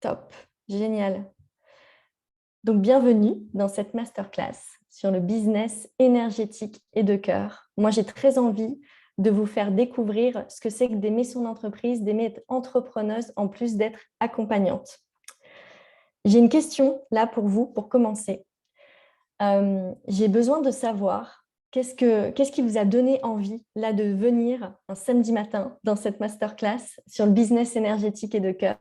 Top, génial. Donc, bienvenue dans cette masterclass sur le business énergétique et de cœur. Moi, j'ai très envie de vous faire découvrir ce que c'est que d'aimer son entreprise, d'aimer être entrepreneuse en plus d'être accompagnante. J'ai une question là pour vous, pour commencer. J'ai besoin de savoir qu'est-ce qui vous a donné envie là de venir un samedi matin dans cette masterclass sur le business énergétique et de cœur,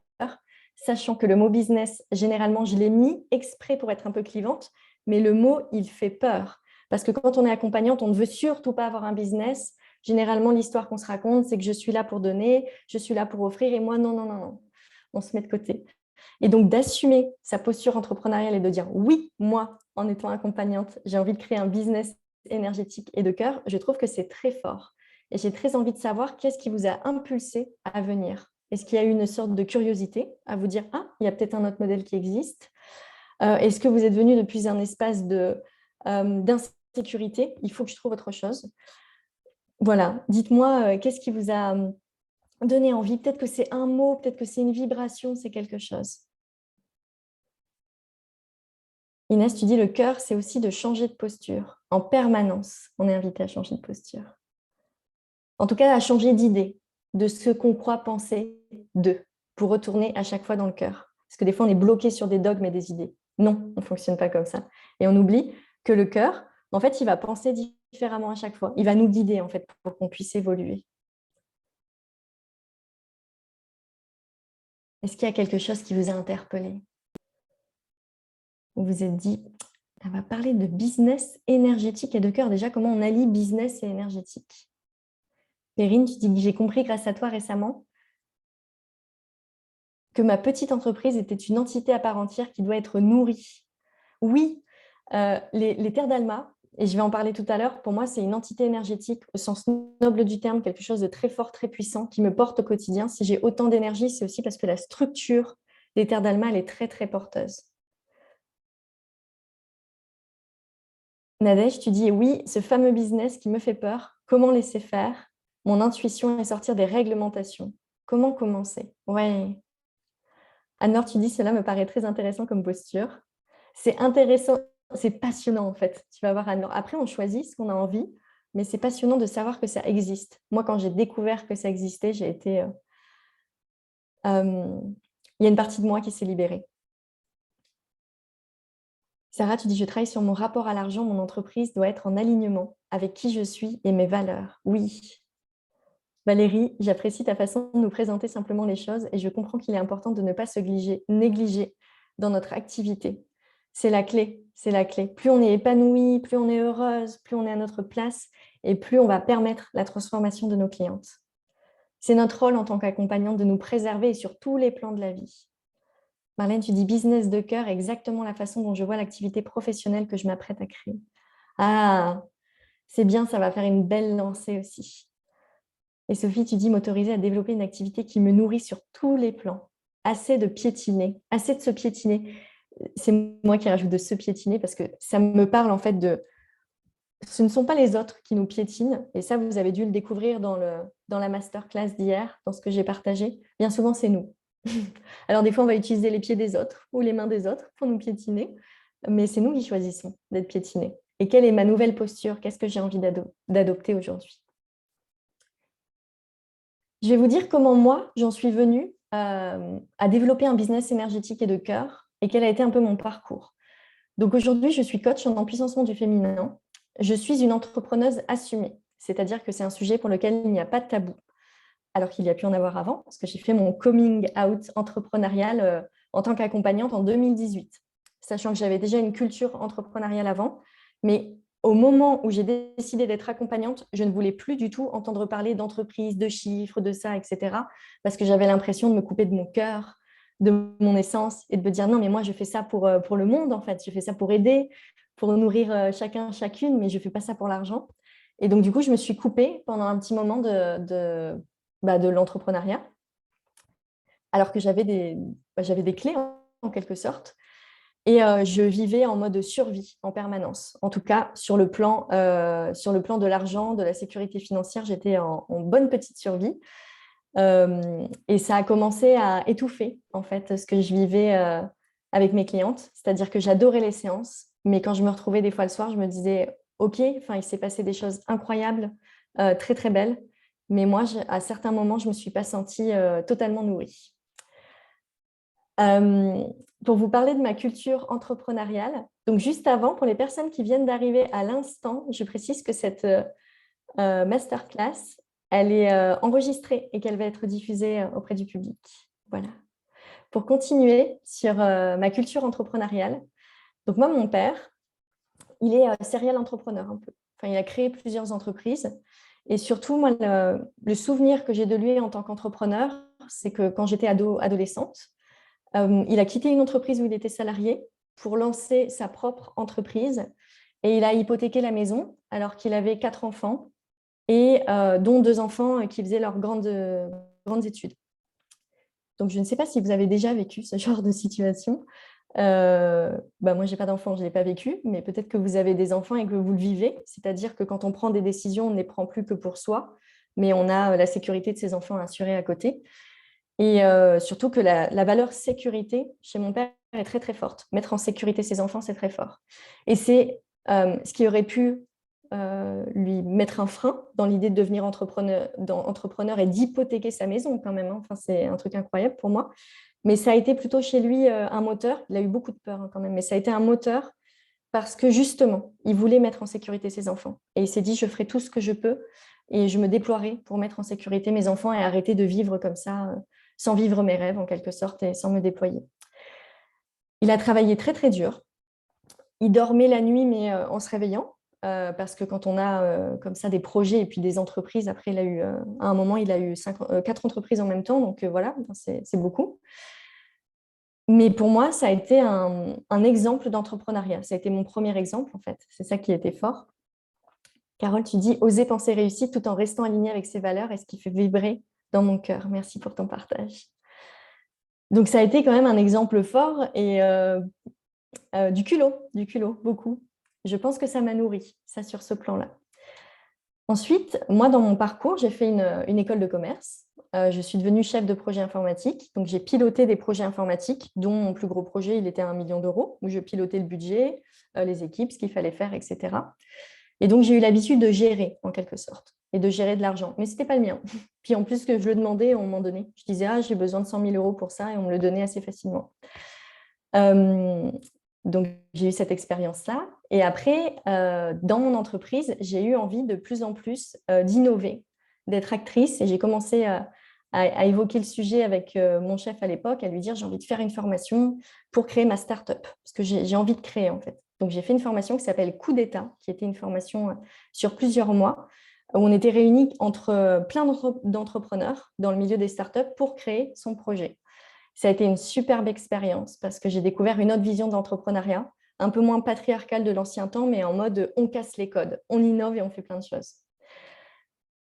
sachant que le mot business, généralement, je l'ai mis exprès pour être un peu clivante, mais le mot, il fait peur. Parce que quand on est accompagnante, on ne veut surtout pas avoir un business. Généralement, l'histoire qu'on se raconte, c'est que je suis là pour donner, je suis là pour offrir, et moi, non, non, non, non. On se met de côté. Et donc, d'assumer sa posture entrepreneuriale et de dire oui, moi, en étant accompagnante, j'ai envie de créer un business énergétique et de cœur, je trouve que c'est très fort. Et j'ai très envie de savoir qu'est-ce qui vous a impulsé à venir. Est-ce qu'il y a eu une sorte de curiosité à vous dire « Ah, il y a peut-être un autre modèle qui existe ». Est-ce que vous êtes venu depuis un espace d'insécurité ? Il faut que je trouve autre chose. Voilà, dites-moi, qu'est-ce qui vous a donné envie ? Peut-être que c'est un mot, peut-être que c'est une vibration, c'est quelque chose. Inès, tu dis le cœur, c'est aussi de changer de posture. En permanence, on est invité à changer de posture. En tout cas, à changer d'idée, de ce qu'on croit penser d'eux, pour retourner à chaque fois dans le cœur. Parce que des fois, on est bloqué sur des dogmes et des idées. Non, on ne fonctionne pas comme ça. Et on oublie que le cœur, en fait, il va penser différemment à chaque fois. Il va nous guider, en fait, pour qu'on puisse évoluer. Est-ce qu'il y a quelque chose qui vous a interpellé ? Vous vous êtes dit, on va parler de business énergétique et de cœur. Déjà, comment on allie business et énergétique ? Perrine, tu dis que j'ai compris grâce à toi récemment que ma petite entreprise était une entité à part entière qui doit être nourrie. Oui, les terres d'Alma, et je vais en parler tout à l'heure, pour moi, c'est une entité énergétique au sens noble du terme, quelque chose de très fort, très puissant, qui me porte au quotidien. Si j'ai autant d'énergie, c'est aussi parce que la structure des terres d'Alma, elle est très, très porteuse. Nadège, tu dis oui, ce fameux business qui me fait peur, comment laisser faire ? Mon intuition est sortir des réglementations. Comment commencer ? Ouais. Anne-Laure, tu dis cela me paraît très intéressant comme posture. C'est intéressant, c'est passionnant en fait. Tu vas voir Anne-Laure. Après, on choisit ce qu'on a envie, mais c'est passionnant de savoir que ça existe. Moi, quand j'ai découvert que ça existait, j'ai été. Il y a une partie de moi qui s'est libérée. Sarah, tu dis je travaille sur mon rapport à l'argent. Mon entreprise doit être en alignement avec qui je suis et mes valeurs. Oui. Valérie, j'apprécie ta façon de nous présenter simplement les choses et je comprends qu'il est important de ne pas se négliger dans notre activité. C'est la clé, c'est la clé. Plus on est épanoui, plus on est heureuse, plus on est à notre place et plus on va permettre la transformation de nos clientes. C'est notre rôle en tant qu'accompagnante de nous préserver sur tous les plans de la vie. Marlène, tu dis business de cœur, exactement la façon dont je vois l'activité professionnelle que je m'apprête à créer. Ah, c'est bien, ça va faire une belle lancée aussi. Et Sophie, tu dis m'autoriser à développer une activité qui me nourrit sur tous les plans. Assez de piétiner, assez de se piétiner. C'est moi qui rajoute de se piétiner parce que ça me parle en fait de... Ce ne sont pas les autres qui nous piétinent. Et ça, vous avez dû le découvrir dans la masterclass d'hier, dans ce que j'ai partagé. Bien souvent, c'est nous. Alors des fois, on va utiliser les pieds des autres ou les mains des autres pour nous piétiner. Mais c'est nous qui choisissons d'être piétinés. Et quelle est ma nouvelle posture ? Qu'est-ce que j'ai envie d'adopter aujourd'hui ? Je vais vous dire comment moi, j'en suis venue à développer un business énergétique et de cœur et quel a été un peu mon parcours. Donc aujourd'hui, je suis coach en empuissancement du féminin. Je suis une entrepreneuse assumée, c'est-à-dire que c'est un sujet pour lequel il n'y a pas de tabou, alors qu'il y a pu en avoir avant, parce que j'ai fait mon coming out entrepreneurial en tant qu'accompagnante en 2018, sachant que j'avais déjà une culture entrepreneuriale avant, mais au moment où j'ai décidé d'être accompagnante, je ne voulais plus du tout entendre parler d'entreprise, de chiffres, de ça, etc. Parce que j'avais l'impression de me couper de mon cœur, de mon essence et de me dire non, mais moi, je fais ça pour le monde, en fait. Je fais ça pour aider, pour nourrir chacun, chacune, mais je ne fais pas ça pour l'argent. Et donc, du coup, je me suis coupée pendant un petit moment de l'entrepreneuriat, alors que j'avais des clés en quelque sorte. Et je vivais en mode survie en permanence. En tout cas, sur le plan de l'argent, de la sécurité financière, j'étais en bonne petite survie. Et ça a commencé à étouffer, en fait, ce que je vivais avec mes clientes. C'est-à-dire que j'adorais les séances, mais quand je me retrouvais des fois le soir, je me disais, OK, enfin, il s'est passé des choses incroyables, très, très belles. Mais moi, à certains moments, je ne me suis pas sentie totalement nourrie. Euh, pour vous parler de ma culture entrepreneuriale, donc juste avant, pour les personnes qui viennent d'arriver à l'instant, je précise que cette masterclass, elle est enregistrée et qu'elle va être diffusée auprès du public. Voilà. Pour continuer sur ma culture entrepreneuriale, donc moi, mon père, il est serial entrepreneur un peu. Enfin, il a créé plusieurs entreprises. Et surtout, moi, le souvenir que j'ai de lui en tant qu'entrepreneur, c'est que quand j'étais adolescente, il a quitté une entreprise où il était salarié pour lancer sa propre entreprise. Et il a hypothéqué la maison alors qu'il avait 4 enfants, et dont 2 enfants qui faisaient leurs grandes études. Donc, je ne sais pas si vous avez déjà vécu ce genre de situation. Moi, je n'ai pas d'enfants, je ne l'ai pas vécu, mais peut-être que vous avez des enfants et que vous le vivez. C'est-à-dire que quand on prend des décisions, on ne les prend plus que pour soi, mais on a la sécurité de ses enfants assurée à côté. Et surtout que la valeur sécurité chez mon père est très, très forte. Mettre en sécurité ses enfants, c'est très fort. Et c'est ce qui aurait pu lui mettre un frein dans l'idée de devenir entrepreneur et d'hypothéquer sa maison quand même, hein. Enfin, c'est un truc incroyable pour moi. Mais ça a été plutôt chez lui un moteur. Il a eu beaucoup de peur, hein, quand même, mais ça a été un moteur parce que justement, il voulait mettre en sécurité ses enfants. Et il s'est dit, je ferai tout ce que je peux et je me déploierai pour mettre en sécurité mes enfants et arrêter de vivre comme ça, sans vivre mes rêves en quelque sorte et sans me déployer. Il a travaillé très, très dur. Il dormait la nuit, mais en se réveillant. Parce que quand on a comme ça des projets et puis des entreprises, après, à un moment, il a eu 4 entreprises en même temps. Donc voilà, c'est beaucoup. Mais pour moi, ça a été un exemple d'entrepreneuriat. Ça a été mon premier exemple, en fait. C'est ça qui était fort. Carole, tu dis oser penser réussite tout en restant aligné avec ses valeurs et ce qui fait vibrer dans mon cœur. Merci pour ton partage. Donc, ça a été quand même un exemple fort et du culot, beaucoup. Je pense que ça m'a nourri, ça, sur ce plan-là. Ensuite, moi, dans mon parcours, j'ai fait une école de commerce. Je suis devenue chef de projet informatique. Donc, j'ai piloté des projets informatiques, dont mon plus gros projet, il était à 1 million d'euros, où je pilotais le budget, les équipes, ce qu'il fallait faire, etc. Et donc, j'ai eu l'habitude de gérer, en quelque sorte, et de gérer de l'argent. Mais ce n'était pas le mien. Puis, en plus, que je le demandais, on m'en donnait. Je disais, ah, j'ai besoin de 100 000 euros pour ça, et on me le donnait assez facilement. Donc, j'ai eu cette expérience-là. Et après, dans mon entreprise, j'ai eu envie de plus en plus d'innover, d'être actrice. Et j'ai commencé à évoquer le sujet avec mon chef à l'époque, à lui dire, j'ai envie de faire une formation pour créer ma start-up. Parce que j'ai envie de créer, en fait. Donc, j'ai fait une formation qui s'appelle Coup d'État, qui était une formation sur plusieurs mois, où on était réunis entre plein d'entrepreneurs dans le milieu des startups pour créer son projet. Ça a été une superbe expérience parce que j'ai découvert une autre vision d'entrepreneuriat, un peu moins patriarcale de l'ancien temps, mais en mode on casse les codes, on innove et on fait plein de choses.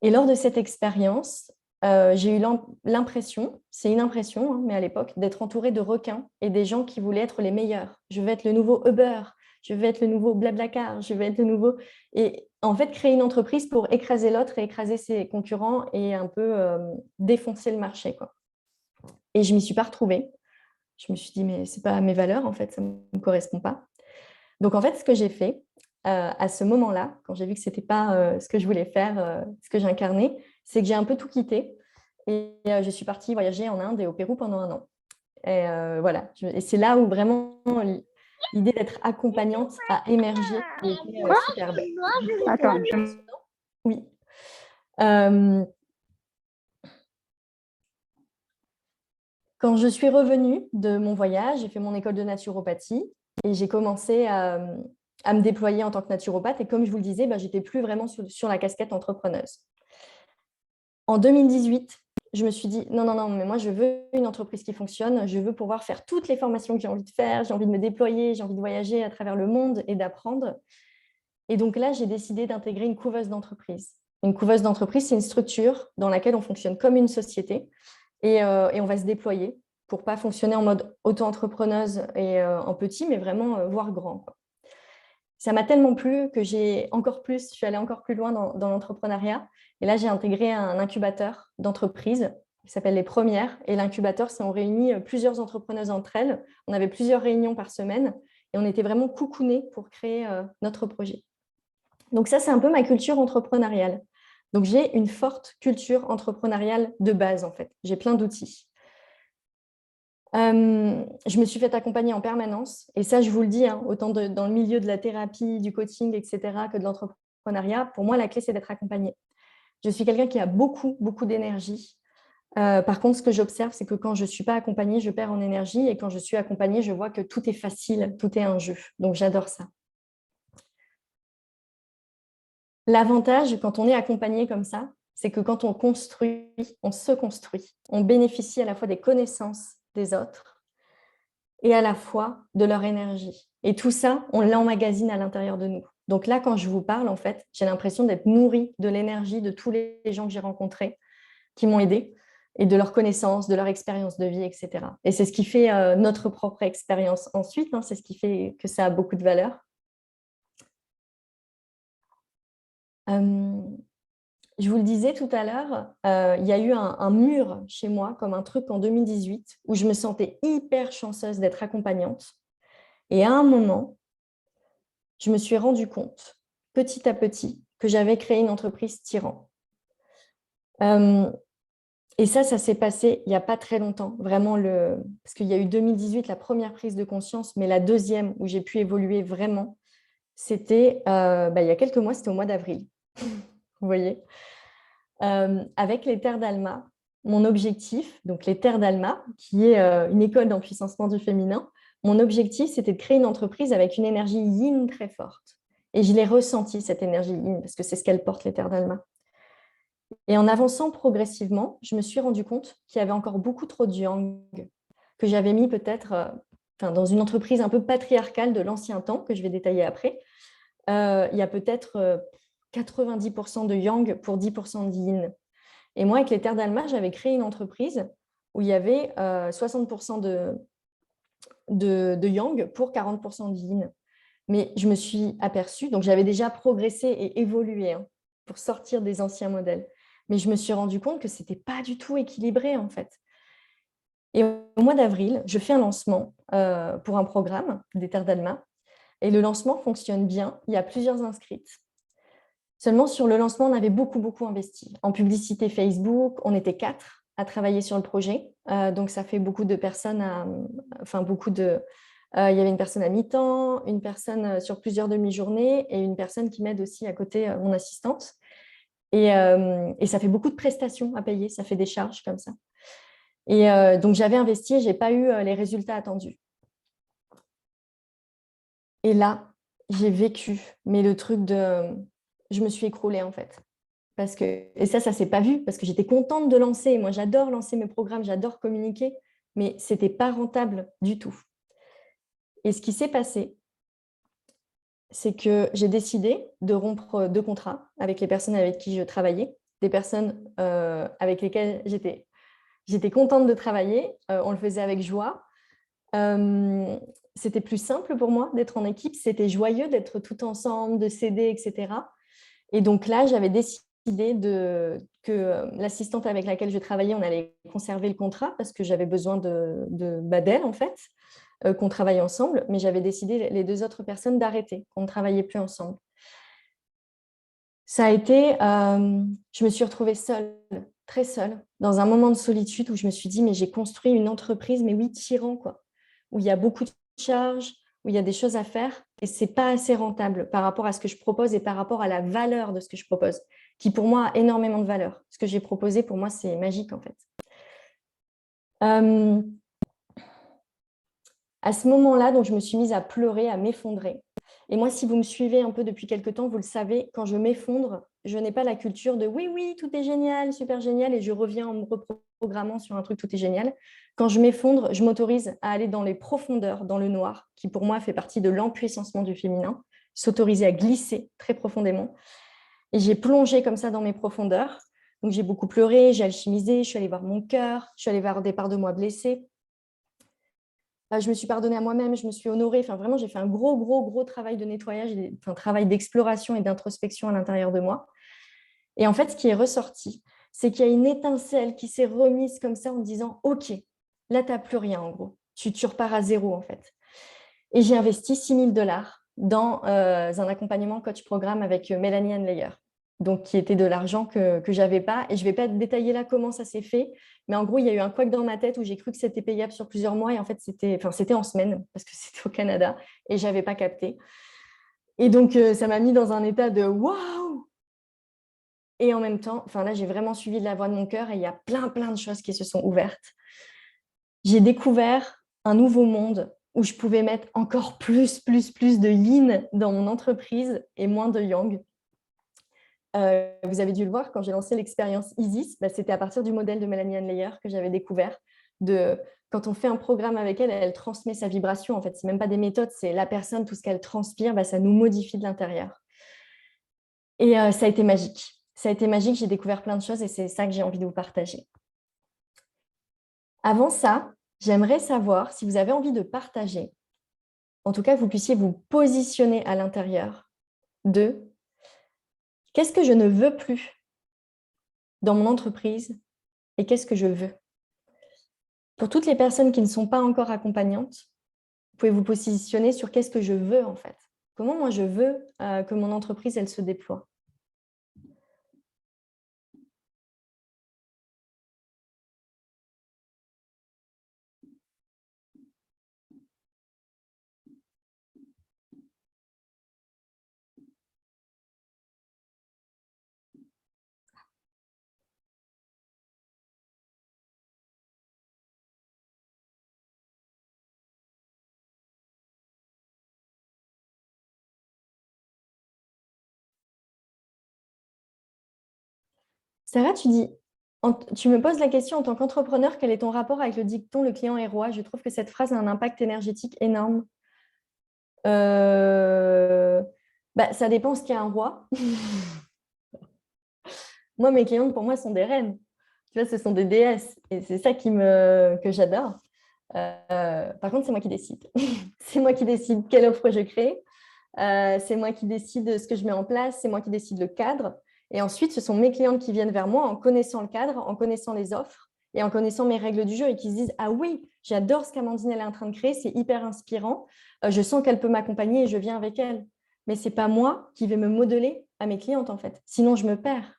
Et lors de cette expérience, j'ai eu l'impression, c'est une impression, hein, mais à l'époque, d'être entourée de requins et des gens qui voulaient être les meilleurs. Je veux être le nouveau Uber, je veux être le nouveau Blablacar, je veux être le nouveau... Et en fait, créer une entreprise pour écraser l'autre et écraser ses concurrents et un peu défoncer le marché, quoi. Et je ne m'y suis pas retrouvée. Je me suis dit, mais ce n'est pas mes valeurs, en fait, ça ne me correspond pas. Donc, en fait, ce que j'ai fait à ce moment-là, quand j'ai vu que ce n'était pas ce que je voulais faire, ce que j'incarnais, c'est que j'ai un peu tout quitté et je suis partie voyager en Inde et au Pérou pendant 1 an. Et voilà. Et c'est là où vraiment l'idée d'être accompagnante a émergé et était superbe. Attends, oui. Quand je suis revenue de mon voyage, j'ai fait mon école de naturopathie et j'ai commencé à me déployer en tant que naturopathe. Et comme je vous le disais, j'étais plus vraiment sur la casquette entrepreneuse. En 2018, je me suis dit, non, mais moi, je veux une entreprise qui fonctionne. Je veux pouvoir faire toutes les formations que j'ai envie de faire. J'ai envie de me déployer, j'ai envie de voyager à travers le monde et d'apprendre. Et donc là, j'ai décidé d'intégrer une couveuse d'entreprise. Une couveuse d'entreprise, c'est une structure dans laquelle on fonctionne comme une société et on va se déployer pour ne pas fonctionner en mode auto-entrepreneuse et en petit, mais vraiment voir grand, quoi. ça m'a tellement plu que je suis allée encore plus loin dans l'entrepreneuriat. Et là, j'ai intégré un incubateur d'entreprises qui s'appelle Les Premières. Et l'incubateur, c'est on réunit plusieurs entrepreneuses entre elles. On avait plusieurs réunions par semaine et on était vraiment coucounés pour créer notre projet. Donc ça, c'est un peu ma culture entrepreneuriale. Donc j'ai une forte culture entrepreneuriale de base, en fait. J'ai plein d'outils. Je me suis fait accompagner en permanence. Et ça, je vous le dis, hein, autant dans le milieu de la thérapie, du coaching, etc., que de l'entrepreneuriat, pour moi, la clé, c'est d'être accompagnée. Je suis quelqu'un qui a beaucoup, beaucoup d'énergie. Par contre, ce que j'observe, c'est que quand je ne suis pas accompagnée, je perds en énergie. Et quand je suis accompagnée, je vois que tout est facile, tout est un jeu. Donc, j'adore ça. L'avantage, quand on est accompagné comme ça, c'est que quand on construit, on se construit. On bénéficie à la fois des connaissances des autres et à la fois de leur énergie. Et tout ça, on l'emmagasine à l'intérieur de nous. Donc là, quand je vous parle, en fait, j'ai l'impression d'être nourrie de l'énergie de tous les gens que j'ai rencontrés, qui m'ont aidée, et de leurs connaissances, de leur expérience de vie, etc. Et c'est ce qui fait notre propre expérience ensuite, hein, c'est ce qui fait que ça a beaucoup de valeur. Je vous le disais tout à l'heure, il y a eu un mur chez moi, comme un truc en 2018, où je me sentais hyper chanceuse d'être accompagnante. Et à un moment, je me suis rendu compte, petit à petit, que j'avais créé une entreprise tyran. Et ça s'est passé il n'y a pas très longtemps, vraiment, parce qu'il y a eu 2018, la première prise de conscience, mais la deuxième où j'ai pu évoluer vraiment, c'était il y a quelques mois, c'était au mois d'avril. Vous voyez, avec les Terres d'Alma, mon objectif, donc les Terres d'Alma, qui est une école d'empuissancement du féminin, mon objectif, c'était de créer une entreprise avec une énergie yin très forte. Et je l'ai ressenti, cette énergie yin, parce que c'est ce qu'elle porte, les Terres d'Alma. Et en avançant progressivement, je me suis rendu compte qu'il y avait encore beaucoup trop de yang, que j'avais mis peut-être dans une entreprise un peu patriarcale de l'ancien temps, que je vais détailler après. Il y a peut-être 90% de yang pour 10% de yin. Et moi, avec les Terres d'Alma, j'avais créé une entreprise où il y avait 60% de yang pour 40% de yin. Mais je me suis aperçue, donc j'avais déjà progressé et évolué pour sortir des anciens modèles. Mais je me suis rendu compte que ce n'était pas du tout équilibré, en fait. Et au mois d'avril, je fais un lancement pour un programme des Terres d'Alma. Et le lancement fonctionne bien. Il y a plusieurs inscrites. Seulement, sur le lancement, on avait beaucoup, beaucoup investi. En publicité Facebook, on était 4 à travailler sur le projet. Donc, ça fait beaucoup de personnes, il y avait une personne à mi-temps, une personne sur plusieurs demi-journées et une personne qui m'aide aussi à côté, mon assistante. Et ça fait beaucoup de prestations à payer, ça fait des charges comme ça. Et donc, j'avais investi et je n'ai pas eu les résultats attendus. Et là, j'ai vécu, mais le truc de... Je me suis écroulée, en fait. Et ça ne s'est pas vu, parce que j'étais contente de lancer. Moi, j'adore lancer mes programmes, j'adore communiquer, mais ce n'était pas rentable du tout. Et ce qui s'est passé, c'est que j'ai décidé de rompre 2 contrats avec les personnes avec qui je travaillais, des personnes avec lesquelles j'étais contente de travailler, on le faisait avec joie. C'était plus simple pour moi d'être en équipe, c'était joyeux d'être tout ensemble, de s'aider, etc. Et donc là, j'avais décidé que l'assistante avec laquelle je travaillais, on allait conserver le contrat parce que j'avais besoin d'elle, en fait, qu'on travaille ensemble. Mais j'avais décidé, les 2 autres personnes, d'arrêter, qu'on ne travaillait plus ensemble. Ça a été... je me suis retrouvée seule, très seule, dans un moment de solitude où je me suis dit, mais j'ai construit une entreprise, mais oui, tyran, quoi, où il y a beaucoup de charges, où il y a des choses à faire et ce n'est pas assez rentable par rapport à ce que je propose et par rapport à la valeur de ce que je propose, qui pour moi a énormément de valeur. Ce que j'ai proposé, pour moi, c'est magique en fait. À ce moment-là, donc, je me suis mise à pleurer, à m'effondrer. Et moi, si vous me suivez un peu depuis quelques temps, vous le savez, quand je m'effondre, je n'ai pas la culture de oui, oui, tout est génial, super génial, et je reviens en me reprogrammant sur un truc, tout est génial. Quand je m'effondre, je m'autorise à aller dans les profondeurs, dans le noir, qui pour moi fait partie de l'empuissancement du féminin, s'autoriser à glisser très profondément. Et j'ai plongé comme ça dans mes profondeurs. Donc j'ai beaucoup pleuré, j'ai alchimisé, je suis allée voir mon cœur, je suis allée voir des parts de moi blessées. je me suis pardonnée à moi-même, je me suis honorée. Enfin, vraiment, j'ai fait un gros, gros, gros travail de nettoyage, un travail d'exploration et d'introspection à l'intérieur de moi. Et en fait, ce qui est ressorti, c'est qu'il y a une étincelle qui s'est remise comme ça en me disant « Ok, là, tu n'as plus rien en gros. Tu repars à zéro en fait. » Et j'ai investi 6 000 $ dans un accompagnement coach programme avec Mélanie Hanlayer, donc qui était de l'argent que je n'avais pas. Et je ne vais pas détailler là comment ça s'est fait, mais en gros, il y a eu un couac dans ma tête où j'ai cru que c'était payable sur plusieurs mois. Et en fait, c'était en semaine parce que c'était au Canada et je n'avais pas capté. Et donc, ça m'a mis dans un état de « Waouh !» Et en même temps, là, j'ai vraiment suivi la voix de mon cœur et il y a plein, plein de choses qui se sont ouvertes. J'ai découvert un nouveau monde où je pouvais mettre encore plus de yin dans mon entreprise et moins de yang. Vous avez dû le voir, quand j'ai lancé l'expérience Isis, c'était à partir du modèle de Mélanie Hanlayer que j'avais découvert. Quand on fait un programme avec elle, elle transmet sa vibration. En fait, ce n'est même pas des méthodes, c'est la personne, tout ce qu'elle transpire, ça nous modifie de l'intérieur. Et ça a été magique. Ça a été magique, j'ai découvert plein de choses et c'est ça que j'ai envie de vous partager. Avant ça, j'aimerais savoir si vous avez envie de partager, en tout cas que vous puissiez vous positionner à l'intérieur de qu'est-ce que je ne veux plus dans mon entreprise et qu'est-ce que je veux. Pour toutes les personnes qui ne sont pas encore accompagnantes, vous pouvez vous positionner sur qu'est-ce que je veux en fait. Comment moi je veux que mon entreprise elle se déploie. Sarah, tu me poses la question en tant qu'entrepreneur, quel est ton rapport avec le dicton « le client est roi ». Je trouve que cette phrase a un impact énergétique énorme. Ça dépend ce qu'est un roi. Moi, mes clientes, pour moi, sont des reines. Tu vois, ce sont des déesses. Et c'est ça que j'adore. Par contre, c'est moi qui décide. C'est moi qui décide quelle offre je crée. C'est moi qui décide ce que je mets en place. C'est moi qui décide le cadre. Et ensuite, ce sont mes clientes qui viennent vers moi en connaissant le cadre, en connaissant les offres et en connaissant mes règles du jeu et qui se disent « Ah oui, j'adore ce qu'Amandine elle est en train de créer, c'est hyper inspirant. Je sens qu'elle peut m'accompagner et je viens avec elle. » Mais ce n'est pas moi qui vais me modeler à mes clientes, en fait. Sinon, je me perds.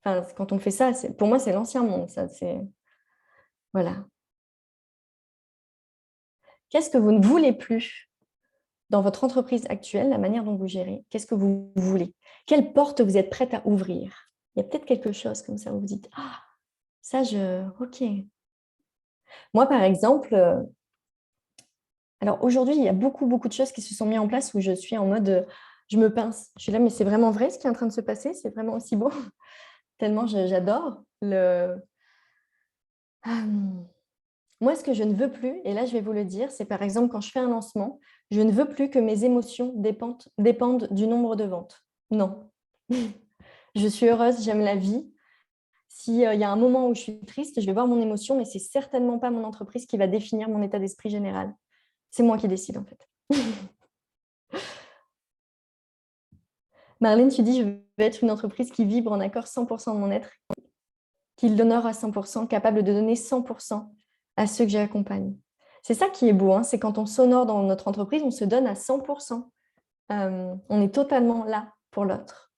Enfin, quand on fait ça, pour moi, c'est l'ancien monde. Ça, voilà. Qu'est-ce que vous ne voulez plus dans votre entreprise actuelle, la manière dont vous gérez? Qu'est-ce que vous voulez? Quelle porte vous êtes prête à ouvrir? Il y a peut-être quelque chose comme ça où vous dites « Ah, ça, ok. » Moi, par exemple, alors aujourd'hui, il y a beaucoup de choses qui se sont mises en place où je suis en mode je me pince. Je suis là, mais c'est vraiment vrai ce qui est en train de se passer? C'est vraiment aussi beau? Tellement j'adore Moi, ce que je ne veux plus, et là, je vais vous le dire, c'est par exemple quand je fais un lancement, je ne veux plus que mes émotions dépendent du nombre de ventes. Non. Je suis heureuse, j'aime la vie. S'il y a un moment où je suis triste, je vais voir mon émotion, mais ce n'est certainement pas mon entreprise qui va définir mon état d'esprit général. C'est moi qui décide, en fait. Marlène, tu dis, je veux être une entreprise qui vibre en accord 100% de mon être, qui l'honore à 100%, capable de donner 100% à ceux que j'accompagne. C'est ça qui est beau, hein, c'est quand on s'honore dans notre entreprise, on se donne à 100%. On est totalement là pour l'autre.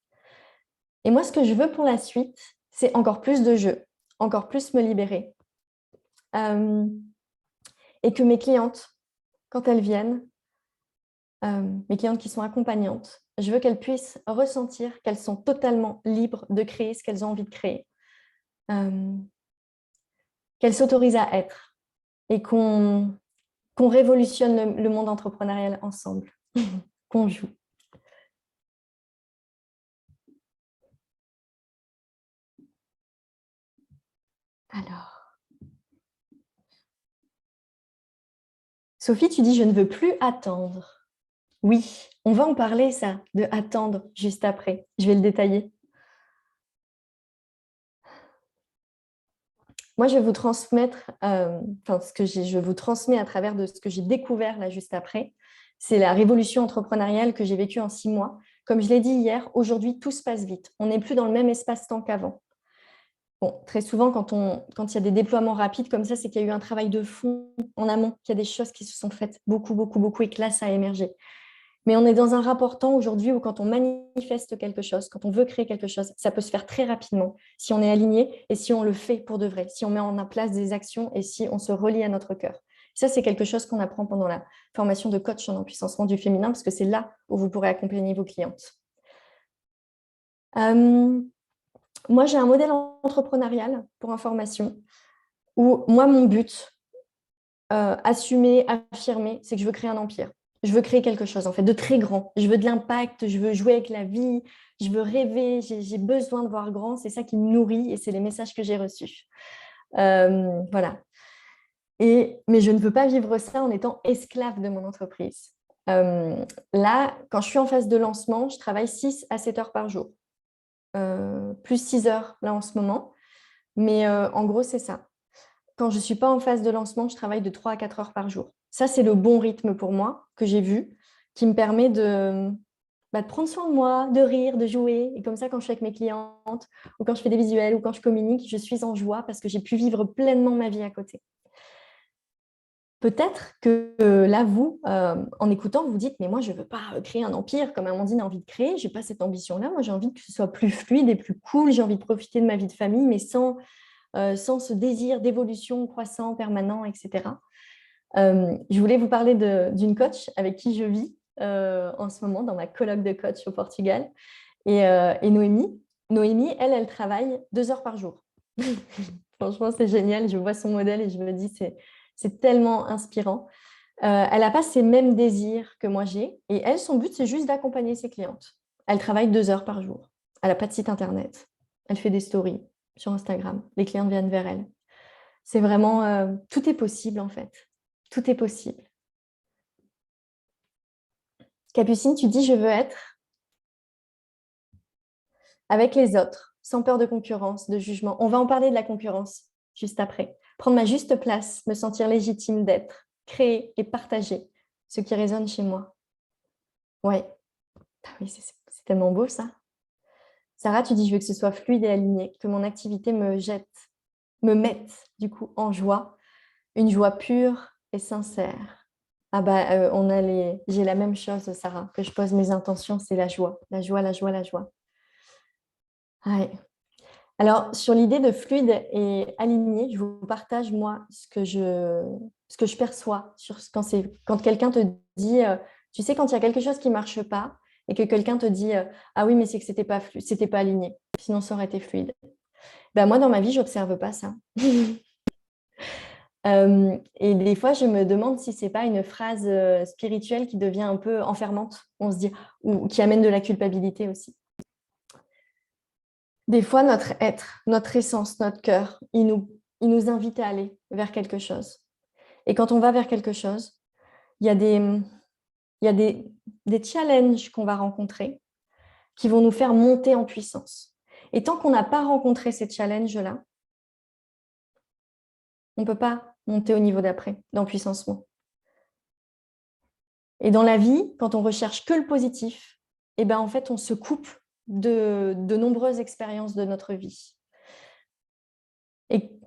Et moi, ce que je veux pour la suite, c'est encore plus de jeu, encore plus me libérer. Et que mes clientes, quand elles viennent, mes clientes qui sont accompagnantes, je veux qu'elles puissent ressentir qu'elles sont totalement libres de créer ce qu'elles ont envie de créer. Qu'elles s'autorisent à être et qu'on révolutionne le monde entrepreneurial ensemble, qu'on joue. Alors, Sophie, tu dis « je ne veux plus attendre ». Oui, on va en parler, ça, de attendre juste après. Je vais le détailler. Moi, je vais vous transmettre, je vous transmets à travers de ce que j'ai découvert là juste après. C'est la révolution entrepreneuriale que j'ai vécue en 6 mois. Comme je l'ai dit hier, aujourd'hui, tout se passe vite. On n'est plus dans le même espace-temps qu'avant. Bon, très souvent, quand il y a des déploiements rapides comme ça, c'est qu'il y a eu un travail de fond en amont, qu'il y a des choses qui se sont faites beaucoup, beaucoup, beaucoup, et que là, ça a émergé. Mais on est dans un rapport temps aujourd'hui où quand on manifeste quelque chose, quand on veut créer quelque chose, ça peut se faire très rapidement si on est aligné et si on le fait pour de vrai, si on met en place des actions et si on se relie à notre cœur. Ça, c'est quelque chose qu'on apprend pendant la formation de coach en empuissancement du féminin parce que c'est là où vous pourrez accompagner vos clientes. Moi, j'ai un modèle entrepreneurial pour information où moi, mon but, assumer, affirmer, c'est que je veux créer un empire. Je veux créer quelque chose, en fait, de très grand. Je veux de l'impact, je veux jouer avec la vie, je veux rêver, j'ai besoin de voir grand. C'est ça qui me nourrit et c'est les messages que j'ai reçus. Voilà. Mais je ne veux pas vivre ça en étant esclave de mon entreprise. Là, quand je suis en phase de lancement, je travaille 6 à 7 heures par jour. Plus 6 heures là en ce moment. Mais en gros, c'est ça. Quand je ne suis pas en phase de lancement, je travaille de 3 à 4 heures par jour. Ça, c'est le bon rythme pour moi que j'ai vu, qui me permet de prendre soin de moi, de rire, de jouer. Et comme ça, quand je suis avec mes clientes, ou quand je fais des visuels, ou quand je communique, je suis en joie parce que j'ai pu vivre pleinement ma vie à côté. Peut-être que là, vous, en écoutant, vous vous dites, mais moi, je ne veux pas créer un empire comme Amandine a envie de créer. Je n'ai pas cette ambition-là. Moi, j'ai envie que ce soit plus fluide et plus cool. J'ai envie de profiter de ma vie de famille, mais sans ce désir d'évolution croissant, permanent, etc. Je voulais vous parler d'une coach avec qui je vis en ce moment dans ma colloque de coach au Portugal. Et Noémie, elle travaille 2 heures par jour. Franchement, c'est génial. Je vois son modèle et je me dis, c'est tellement inspirant. Elle n'a pas ces mêmes désirs que moi j'ai. Et elle, son but, c'est juste d'accompagner ses clientes. Elle travaille 2 heures par jour. Elle n'a pas de site internet. Elle fait des stories sur Instagram. Les clientes viennent vers elle. C'est vraiment, tout est possible en fait. Tout est possible. Capucine, tu dis, je veux être avec les autres, sans peur de concurrence, de jugement. On va en parler de la concurrence juste après. Prendre ma juste place, me sentir légitime d'être, créer et partager ce qui résonne chez moi. Ouais. Ah oui, c'est tellement beau ça. Sarah, tu dis, je veux que ce soit fluide et aligné, que mon activité me mette du coup en joie, une joie pure et sincère. Ah bah, j'ai la même chose, Sarah, que je pose mes intentions, c'est la joie, la joie, la joie, la joie. Ouais. Alors, sur l'idée de fluide et aligné, je vous partage, moi, ce que je perçois quand quelqu'un te dit, tu sais, quand il y a quelque chose qui ne marche pas et que quelqu'un te dit, ah oui, mais c'est que c'était pas aligné, sinon ça aurait été fluide. Ben, moi, dans ma vie, je n'observe pas ça. Et des fois, je me demande si ce n'est pas une phrase spirituelle qui devient un peu enfermante, on se dit, ou qui amène de la culpabilité aussi. Des fois, notre être, notre essence, notre cœur, il nous invite à aller vers quelque chose. Et quand on va vers quelque chose, il y a des challenges qu'on va rencontrer qui vont nous faire monter en puissance. Et tant qu'on n'a pas rencontré ces challenges-là, on ne peut pas monter au niveau d'après, d'empuissancement. Et dans la vie, quand on recherche que le positif, eh ben, en fait, on se coupe de nombreuses expériences de notre vie. Et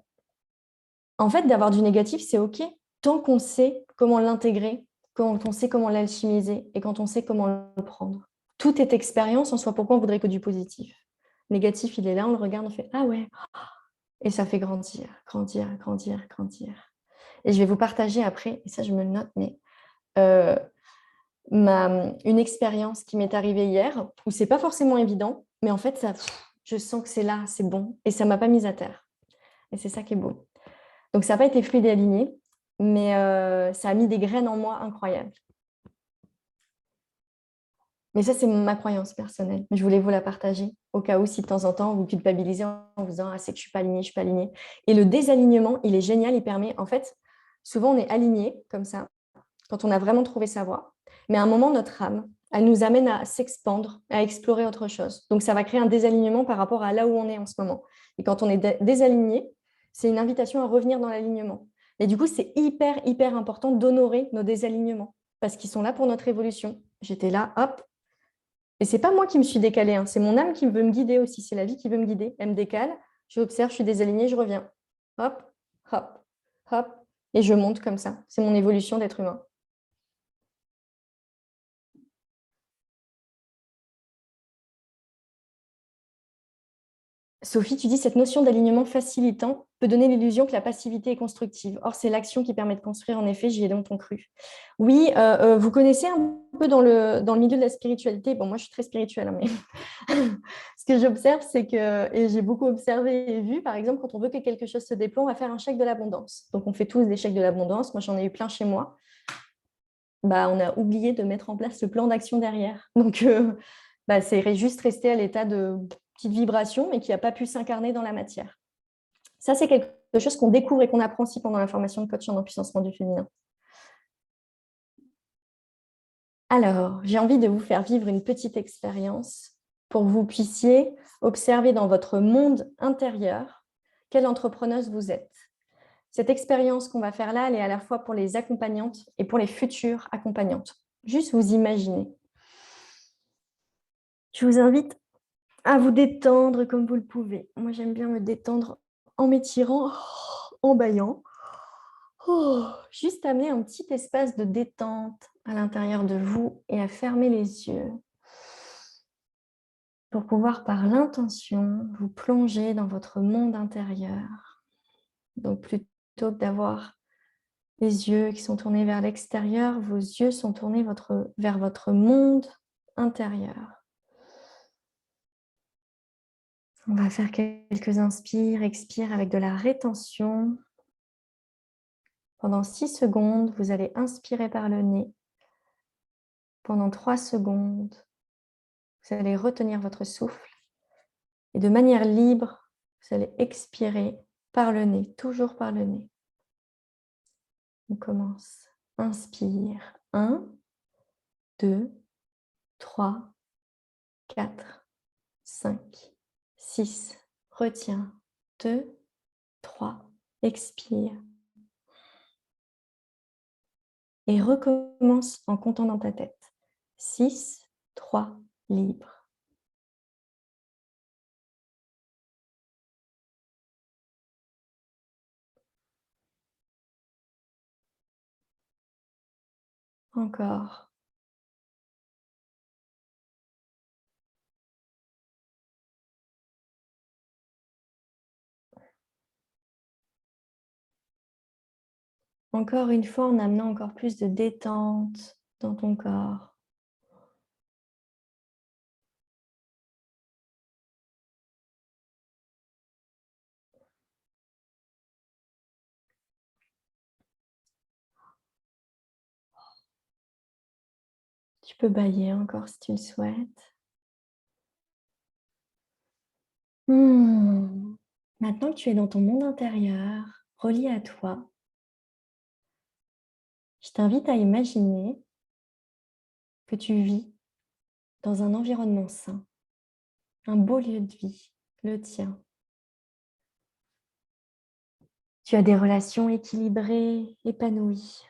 en fait, d'avoir du négatif, c'est OK, tant qu'on sait comment l'intégrer, quand on sait comment l'alchimiser et quand on sait comment le prendre. Tout est expérience en soi. Pourquoi on voudrait que du positif? Négatif, il est là, on le regarde, on fait « Ah ouais !» Et ça fait grandir, grandir, grandir, grandir. Et je vais vous partager après, et ça je me le note, mais une expérience qui m'est arrivée hier, où c'est pas forcément évident, mais en fait, je sens que c'est là, c'est bon, et ça ne m'a pas mise à terre. Et c'est ça qui est beau. Donc, ça n'a pas été fluide et aligné, mais ça a mis des graines en moi incroyables. Mais ça, c'est ma croyance personnelle. Je voulais vous la partager, au cas où, si de temps en temps, vous culpabilisez en vous disant « Ah, c'est que je ne suis pas alignée, je ne suis pas alignée ». Et le désalignement, il est génial, il permet… En fait, souvent, on est aligné comme ça, quand on a vraiment trouvé sa voie. Mais à un moment, notre âme, elle nous amène à s'expandre, à explorer autre chose. Donc, ça va créer un désalignement par rapport à là où on est en ce moment. Et quand on est désaligné, C'est une invitation à revenir dans l'alignement. Et du coup, c'est hyper, hyper important d'honorer nos désalignements parce qu'ils sont là pour notre évolution. J'étais là, hop. Et c'est pas moi qui me suis décalée, hein, c'est mon âme qui veut me guider aussi. C'est la vie qui veut me guider. Elle me décale, j'observe, je suis désalignée, je reviens. Hop, hop, hop. Et je monte comme ça. C'est mon évolution d'être humain. Sophie, tu dis cette notion d'alignement facilitant peut donner l'illusion que la passivité est constructive. Or, c'est l'action qui permet de construire. En effet, j'y ai longtemps cru. Oui, vous connaissez un peu dans le milieu de la spiritualité. Bon, moi, je suis très spirituelle, hein, mais ce que j'observe, c'est que, et j'ai beaucoup observé et vu, par exemple, quand on veut que quelque chose se déploie, on va faire un chèque de l'abondance. Donc, on fait tous des chèques de l'abondance. Moi, j'en ai eu plein chez moi. Bah, on a oublié de mettre en place le plan d'action derrière. Donc, bah, c'est juste resté à l'état de petite vibration, mais qui n'a pas pu s'incarner dans la matière. Ça, c'est quelque chose qu'on découvre et qu'on apprend aussi pendant la formation de coach en empuissancement du féminin. Alors, j'ai envie de vous faire vivre une petite expérience pour que vous puissiez observer dans votre monde intérieur quelle entrepreneuse vous êtes. Cette expérience qu'on va faire là, elle est à la fois pour les accompagnantes et pour les futures accompagnantes. Juste vous imaginez. Je vous invite à vous détendre comme vous le pouvez. Moi, j'aime bien me détendre en m'étirant, en bâillant. Juste amener un petit espace de détente à l'intérieur de vous et à fermer les yeux pour pouvoir, par l'intention, vous plonger dans votre monde intérieur. Donc, plutôt que d'avoir les yeux qui sont tournés vers l'extérieur, vos yeux sont tournés vers votre monde intérieur. On va faire quelques inspires, expires avec de la rétention. Pendant 6 secondes, vous allez inspirer par le nez. Pendant 3 secondes, vous allez retenir votre souffle. Et de manière libre, vous allez expirer par le nez, toujours par le nez. On commence. Inspire. 1, 2, 3, 4, 5, 6. Retiens. 2, 3. Expire. Et recommence en comptant dans ta tête. 6, 3, libre. Encore. Encore une fois, en amenant encore plus de détente dans ton corps. Tu peux bâiller encore si tu le souhaites. Maintenant que tu es dans ton monde intérieur, relié à toi, je t'invite à imaginer que tu vis dans un environnement sain, un beau lieu de vie, le tien. Tu as des relations équilibrées, épanouies.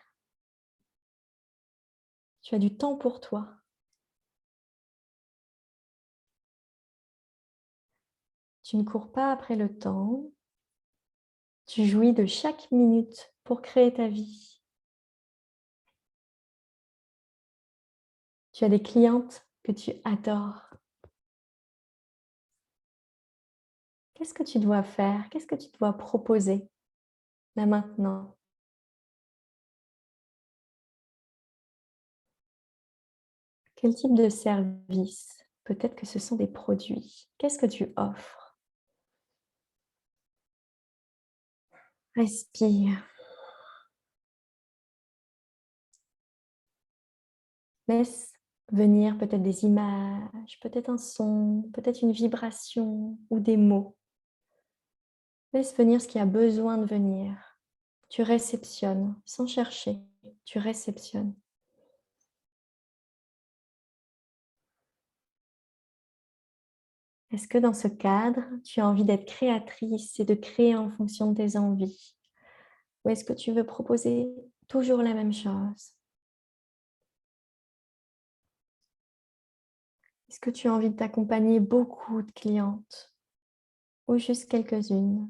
Tu as du temps pour toi. Tu ne cours pas après le temps. Tu jouis de chaque minute pour créer ta vie. Tu as des clientes que tu adores. Qu'est-ce que tu dois faire? Qu'est-ce que tu dois proposer là maintenant? Quel type de service? Peut-être que ce sont des produits. Qu'est-ce que tu offres? Respire. Laisse venir peut-être des images, peut-être un son, peut-être une vibration ou des mots. Laisse venir ce qui a besoin de venir. Tu réceptionnes sans chercher. Tu réceptionnes. Est-ce que dans ce cadre, tu as envie d'être créatrice et de créer en fonction de tes envies? Ou est-ce que tu veux proposer toujours la même chose? Est-ce que tu as envie d'accompagner beaucoup de clientes ou juste quelques-unes?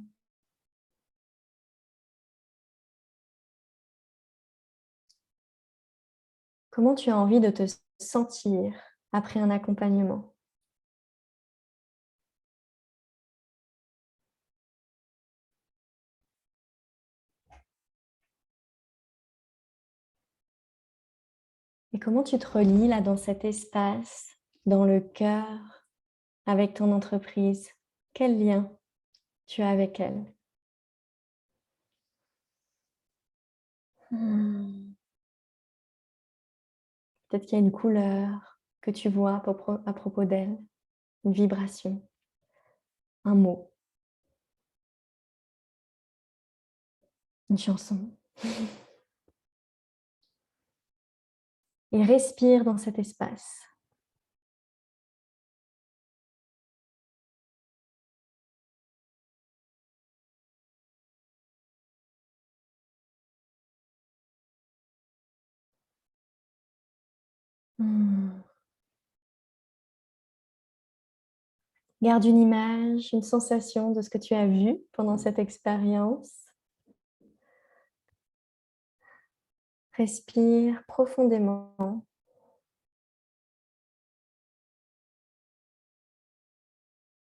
Comment tu as envie de te sentir après un accompagnement? Et comment tu te relis là dans cet espace, dans le cœur, avec ton entreprise? Quel lien tu as avec elle? Hmm. Peut-être qu'il y a une couleur que tu vois à propos d'elle, une vibration, un mot, une chanson. Et respire dans cet espace. Hmm. Garde une image, une sensation de ce que tu as vu pendant cette expérience. Respire profondément.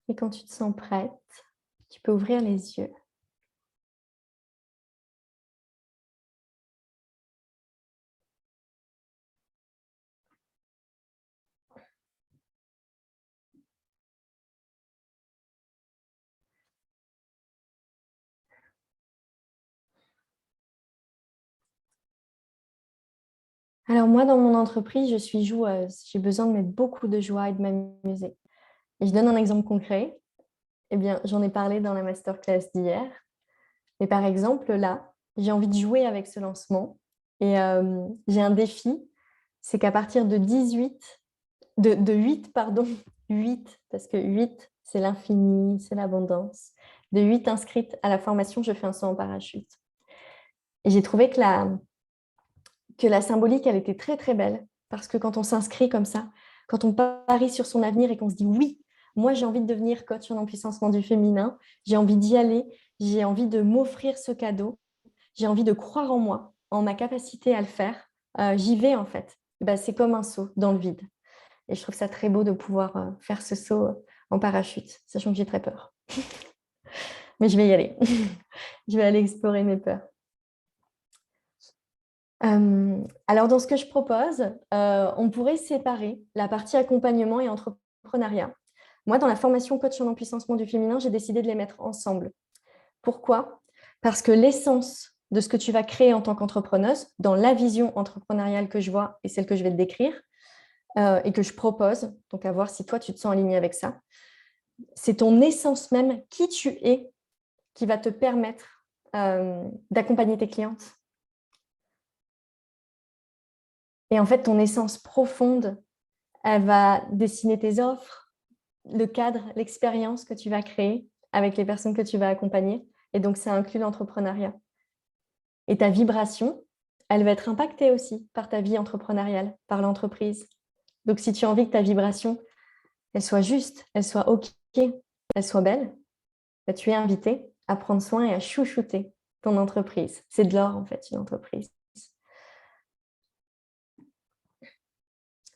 Et quand tu te sens prête, tu peux ouvrir les yeux. Alors moi, dans mon entreprise, je suis joueuse. J'ai besoin de mettre beaucoup de joie et de m'amuser. Et je donne un exemple concret. Eh bien, j'en ai parlé dans la masterclass d'hier. Mais par exemple, là, j'ai envie de jouer avec ce lancement. Et j'ai un défi, c'est qu'à partir de 8, pardon, 8, parce que 8, c'est l'infini, c'est l'abondance. De 8 inscrites à la formation, je fais un saut en parachute. Et j'ai trouvé que la symbolique, elle était très, très belle. Parce que quand on s'inscrit comme ça, quand on parie sur son avenir et qu'on se dit oui, moi, j'ai envie de devenir coach en empuissancement du féminin, j'ai envie d'y aller, j'ai envie de m'offrir ce cadeau, j'ai envie de croire en moi, en ma capacité à le faire, j'y vais en fait. Ben, c'est comme un saut dans le vide. Et je trouve ça très beau de pouvoir faire ce saut en parachute, sachant que j'ai très peur. Mais je vais y aller. Je vais aller explorer mes peurs. Alors, dans ce que je propose, on pourrait séparer la partie accompagnement et entrepreneuriat. Moi, dans la formation coach en empuissancement du féminin, j'ai décidé de les mettre ensemble. Pourquoi? Parce que l'essence de ce que tu vas créer en tant qu'entrepreneuse, dans la vision entrepreneuriale que je vois et celle que je vais te décrire et que je propose, donc à voir si toi, tu te sens aligné avec ça, c'est ton essence même, qui tu es, qui va te permettre d'accompagner tes clientes. Et en fait, ton essence profonde, elle va dessiner tes offres, le cadre, l'expérience que tu vas créer avec les personnes que tu vas accompagner. Et donc, ça inclut l'entrepreneuriat. Et ta vibration, elle va être impactée aussi par ta vie entrepreneuriale, par l'entreprise. Donc, si tu as envie que ta vibration, elle soit juste, elle soit OK, elle soit belle, bah, tu es invité à prendre soin et à chouchouter ton entreprise. C'est de l'or, en fait, une entreprise.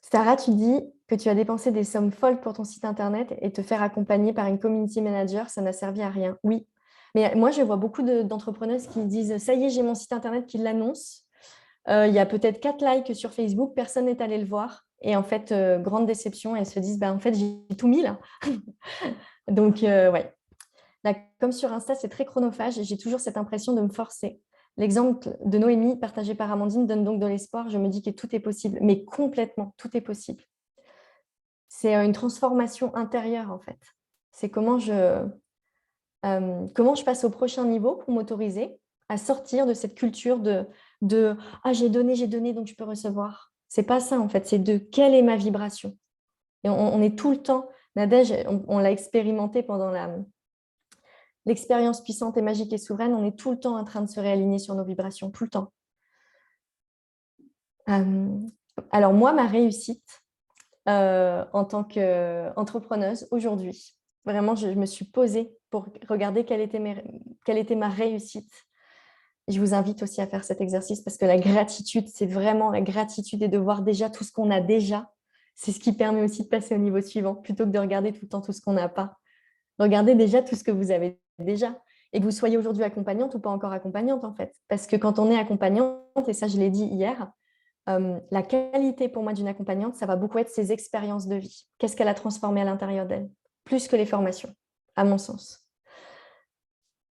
Sarah, tu dis que tu as dépensé des sommes folles pour ton site internet et te faire accompagner par une community manager, ça n'a servi à rien. Oui, mais moi, je vois beaucoup d'entrepreneuses qui disent, ça y est, j'ai mon site internet qui l'annonce. Il y a peut-être 4 likes sur Facebook, personne n'est allé le voir. Et en fait, grande déception, elles se disent, bah, en fait, j'ai tout mis là. Donc, ouais. Là, comme sur Insta, c'est très chronophage et j'ai toujours cette impression de me forcer. L'exemple de Noémie, partagé par Amandine, donne donc de l'espoir. Je me dis que tout est possible, mais complètement, tout est possible. C'est une transformation intérieure, en fait. C'est comment je passe au prochain niveau pour m'autoriser à sortir de cette culture de ah, j'ai donné, donc je peux recevoir. C'est pas ça, en fait. C'est de quelle est ma vibration. Et on est tout le temps Nadège, on l'a expérimenté pendant l'expérience puissante et magique et souveraine. On est tout le temps en train de se réaligner sur nos vibrations, tout le temps. Alors moi, ma réussite en tant qu'entrepreneuse aujourd'hui, vraiment, je me suis posée pour regarder quelle était ma réussite. Je vous invite aussi à faire cet exercice parce que la gratitude, c'est vraiment la gratitude et de voir déjà tout ce qu'on a déjà. C'est ce qui permet aussi de passer au niveau suivant plutôt que de regarder tout le temps tout ce qu'on n'a pas. Regardez déjà tout ce que vous avez déjà. Et que vous soyez aujourd'hui accompagnante ou pas encore accompagnante, en fait. Parce que quand on est accompagnante, et ça, je l'ai dit hier, la qualité pour moi d'une accompagnante, ça va beaucoup être ses expériences de vie. Qu'est-ce qu'elle a transformé à l'intérieur d'elle, plus que les formations, à mon sens.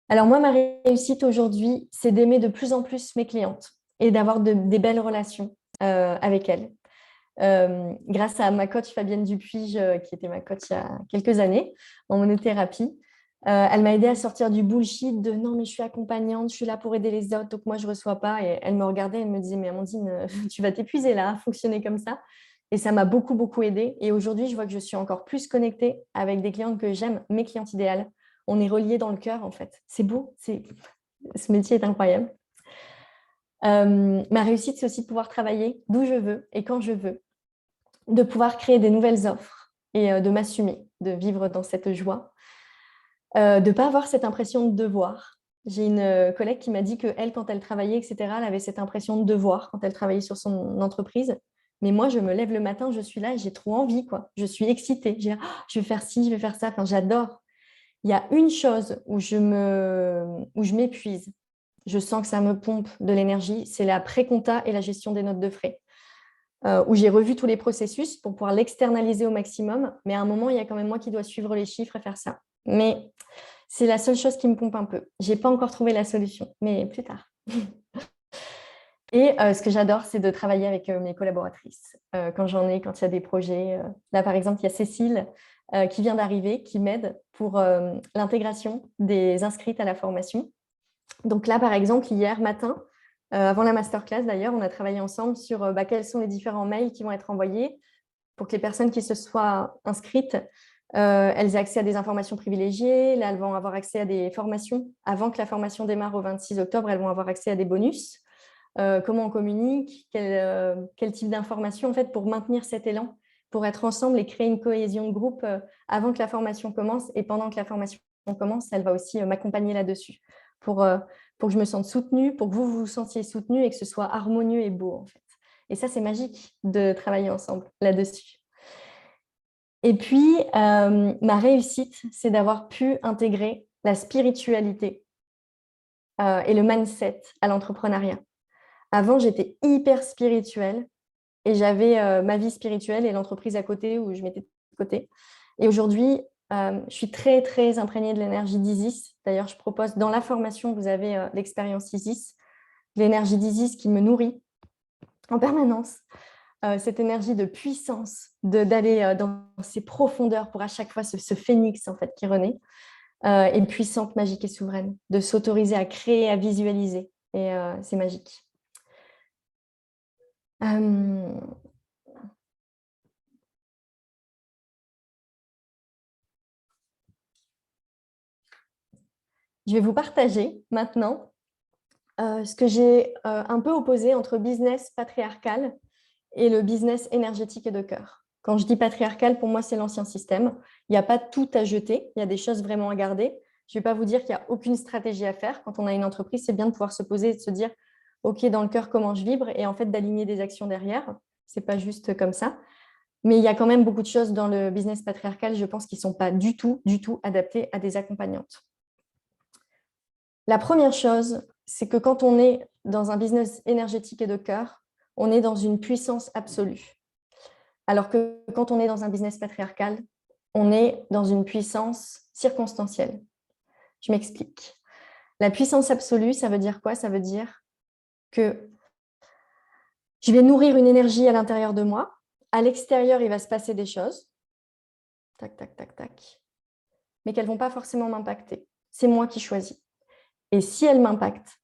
Alors moi, ma réussite aujourd'hui, c'est d'aimer de plus en plus mes clientes et d'avoir des belles relations avec elles. Grâce à ma coach Fabienne Dupuis, qui était ma coach il y a quelques années en monothérapie, elle m'a aidée à sortir du bullshit de non, mais je suis accompagnante, je suis là pour aider les autres, donc moi je ne reçois pas. Et elle me regardait, elle me disait, mais Amandine, tu vas t'épuiser là, à fonctionner comme ça. Et ça m'a beaucoup, beaucoup aidée. Et aujourd'hui, je vois que je suis encore plus connectée avec des clientes que j'aime, mes clientes idéales. On est reliés dans le cœur, en fait. C'est beau, ce métier est incroyable. Ma réussite, c'est aussi de pouvoir travailler d'où je veux et quand je veux, de pouvoir créer des nouvelles offres et de m'assumer, de vivre dans cette joie, de ne pas avoir cette impression de devoir. J'ai une collègue qui m'a dit qu'elle, quand elle travaillait, etc., elle avait cette impression de devoir quand elle travaillait sur son entreprise. Mais moi, je me lève le matin, je suis là et j'ai trop envie, quoi. Je suis excitée. Je vais faire ci, je vais faire ça. Enfin, j'adore. Il y a une chose où je m'épuise. Je sens que ça me pompe de l'énergie. C'est la pré-compta et la gestion des notes de frais. Où j'ai revu tous les processus pour pouvoir l'externaliser au maximum. Mais à un moment, il y a quand même moi qui dois suivre les chiffres et faire ça. Mais c'est la seule chose qui me pompe un peu. Je n'ai pas encore trouvé la solution, mais plus tard. Et ce que j'adore, c'est de travailler avec mes collaboratrices. Quand il y a des projets. Là, par exemple, il y a Cécile qui vient d'arriver, qui m'aide pour l'intégration des inscrites à la formation. Donc là, par exemple, hier matin, avant la masterclass d'ailleurs, on a travaillé ensemble sur quels sont les différents mails qui vont être envoyés pour que les personnes qui se soient inscrites, elles aient accès à des informations privilégiées. Là, elles vont avoir accès à des formations. Avant que la formation démarre au 26 octobre, elles vont avoir accès à des bonus. Comment on communique, quel type d'informations en fait, pour maintenir cet élan, pour être ensemble et créer une cohésion de groupe avant que la formation commence. Et pendant que la formation commence, elle va aussi m'accompagner là-dessus pour que je me sente soutenue, pour que vous vous sentiez soutenu et que ce soit harmonieux et beau en fait. Et ça, c'est magique de travailler ensemble là-dessus. Et puis, ma réussite, c'est d'avoir pu intégrer la spiritualité et le mindset à l'entrepreneuriat. Avant, j'étais hyper spirituelle et j'avais ma vie spirituelle et l'entreprise à côté où je mettais de côté. Et aujourd'hui, je suis très, très imprégnée de l'énergie d'Isis. D'ailleurs, je propose dans la formation, vous avez l'expérience Isis, l'énergie d'Isis qui me nourrit en permanence. Cette énergie de puissance, d'aller dans ces profondeurs pour à chaque fois ce phénix en fait, qui renaît, et puissante, magique et souveraine, de s'autoriser à créer, à visualiser. Et c'est magique. Je vais vous partager maintenant ce que j'ai un peu opposé entre business patriarcal et le business énergétique et de cœur. Quand je dis patriarcal, pour moi, c'est l'ancien système. Il n'y a pas tout à jeter, il y a des choses vraiment à garder. Je ne vais pas vous dire qu'il n'y a aucune stratégie à faire. Quand on a une entreprise, c'est bien de pouvoir se poser et de se dire, OK, dans le cœur, comment je vibre et en fait d'aligner des actions derrière. Ce n'est pas juste comme ça. Mais il y a quand même beaucoup de choses dans le business patriarcal, je pense, qui ne sont pas du tout adaptées à des accompagnantes. La première chose, c'est que quand on est dans un business énergétique et de cœur, on est dans une puissance absolue. Alors que quand on est dans un business patriarcal, on est dans une puissance circonstancielle. Je m'explique. La puissance absolue, ça veut dire quoi? Ça veut dire que je vais nourrir une énergie à l'intérieur de moi. À l'extérieur, il va se passer des choses. Tac, tac, tac, tac. Mais qu'elles ne vont pas forcément m'impacter. C'est moi qui choisis. Et si elles m'impactent,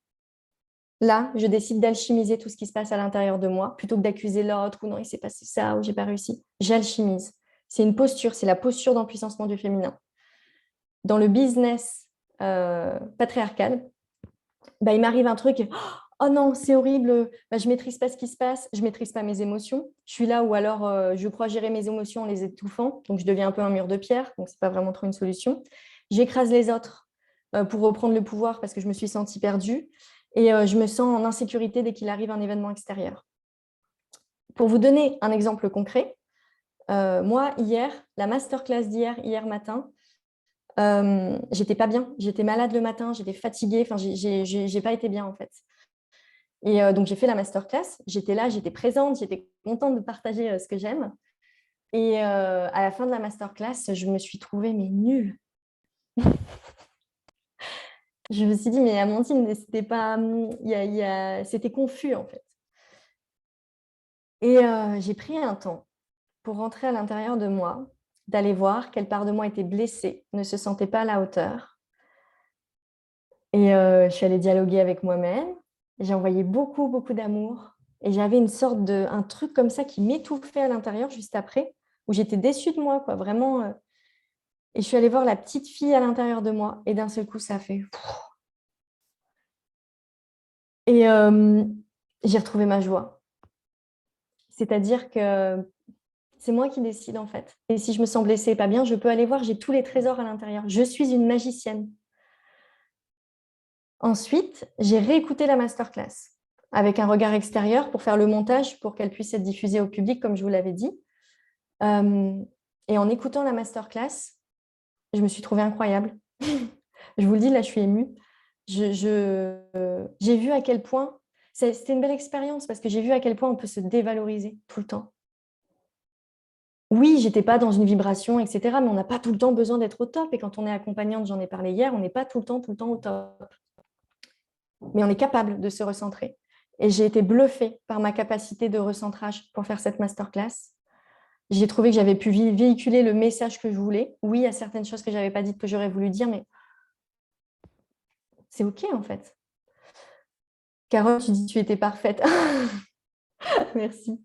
là, je décide d'alchimiser tout ce qui se passe à l'intérieur de moi, plutôt que d'accuser l'autre, ou non, il s'est passé ça, ou j'ai pas réussi. J'alchimise. C'est une posture, c'est la posture d'empuissancement du féminin. Dans le business patriarcal, bah, il m'arrive un truc, oh non, c'est horrible, bah, je ne maîtrise pas ce qui se passe, je ne maîtrise pas mes émotions. Je suis là, ou alors je crois gérer mes émotions en les étouffant, donc je deviens un peu un mur de pierre, donc ce n'est pas vraiment trop une solution. J'écrase les autres pour reprendre le pouvoir parce que je me suis sentie perdue et je me sens en insécurité dès qu'il arrive un événement extérieur. Pour vous donner un exemple concret, moi, hier, la masterclass hier matin, j'étais pas bien, j'étais malade le matin, j'étais fatiguée, enfin, j'ai pas été bien en fait. Et donc, j'ai fait la masterclass, j'étais là, j'étais présente, j'étais contente de partager ce que j'aime. Et à la fin de la masterclass, je me suis trouvée mais nulle. Je me suis dit, mais Amandine, c'était pas, c'était confus en fait. Et j'ai pris un temps pour rentrer à l'intérieur de moi, d'aller voir quelle part de moi était blessée, ne se sentait pas à la hauteur. Et je suis allée dialoguer avec moi-même. J'ai envoyé beaucoup, beaucoup d'amour. Et j'avais une sorte un truc comme ça qui m'étouffait à l'intérieur juste après, où j'étais déçue de moi, quoi, vraiment. Et je suis allée voir la petite fille à l'intérieur de moi. Et d'un seul coup, ça a fait... Et j'ai retrouvé ma joie. C'est-à-dire que c'est moi qui décide, en fait. Et si je me sens blessée et pas bien, je peux aller voir, j'ai tous les trésors à l'intérieur. Je suis une magicienne. Ensuite, j'ai réécouté la masterclass avec un regard extérieur pour faire le montage pour qu'elle puisse être diffusée au public, comme je vous l'avais dit. Et en écoutant la masterclass, je me suis trouvée incroyable. Je vous le dis, là, je suis émue. J'ai vu à quel point, c'était une belle expérience parce que j'ai vu à quel point on peut se dévaloriser tout le temps. Oui, j'étais pas dans une vibration, etc., mais on n'a pas tout le temps besoin d'être au top. Et quand on est accompagnante, j'en ai parlé hier, on n'est pas tout le temps au top. Mais on est capable de se recentrer. Et j'ai été bluffée par ma capacité de recentrage pour faire cette masterclass. J'ai trouvé que j'avais pu véhiculer le message que je voulais. Oui, il y a certaines choses que je n'avais pas dites que j'aurais voulu dire, mais c'est OK en fait. Carole, tu dis que tu étais parfaite. Merci.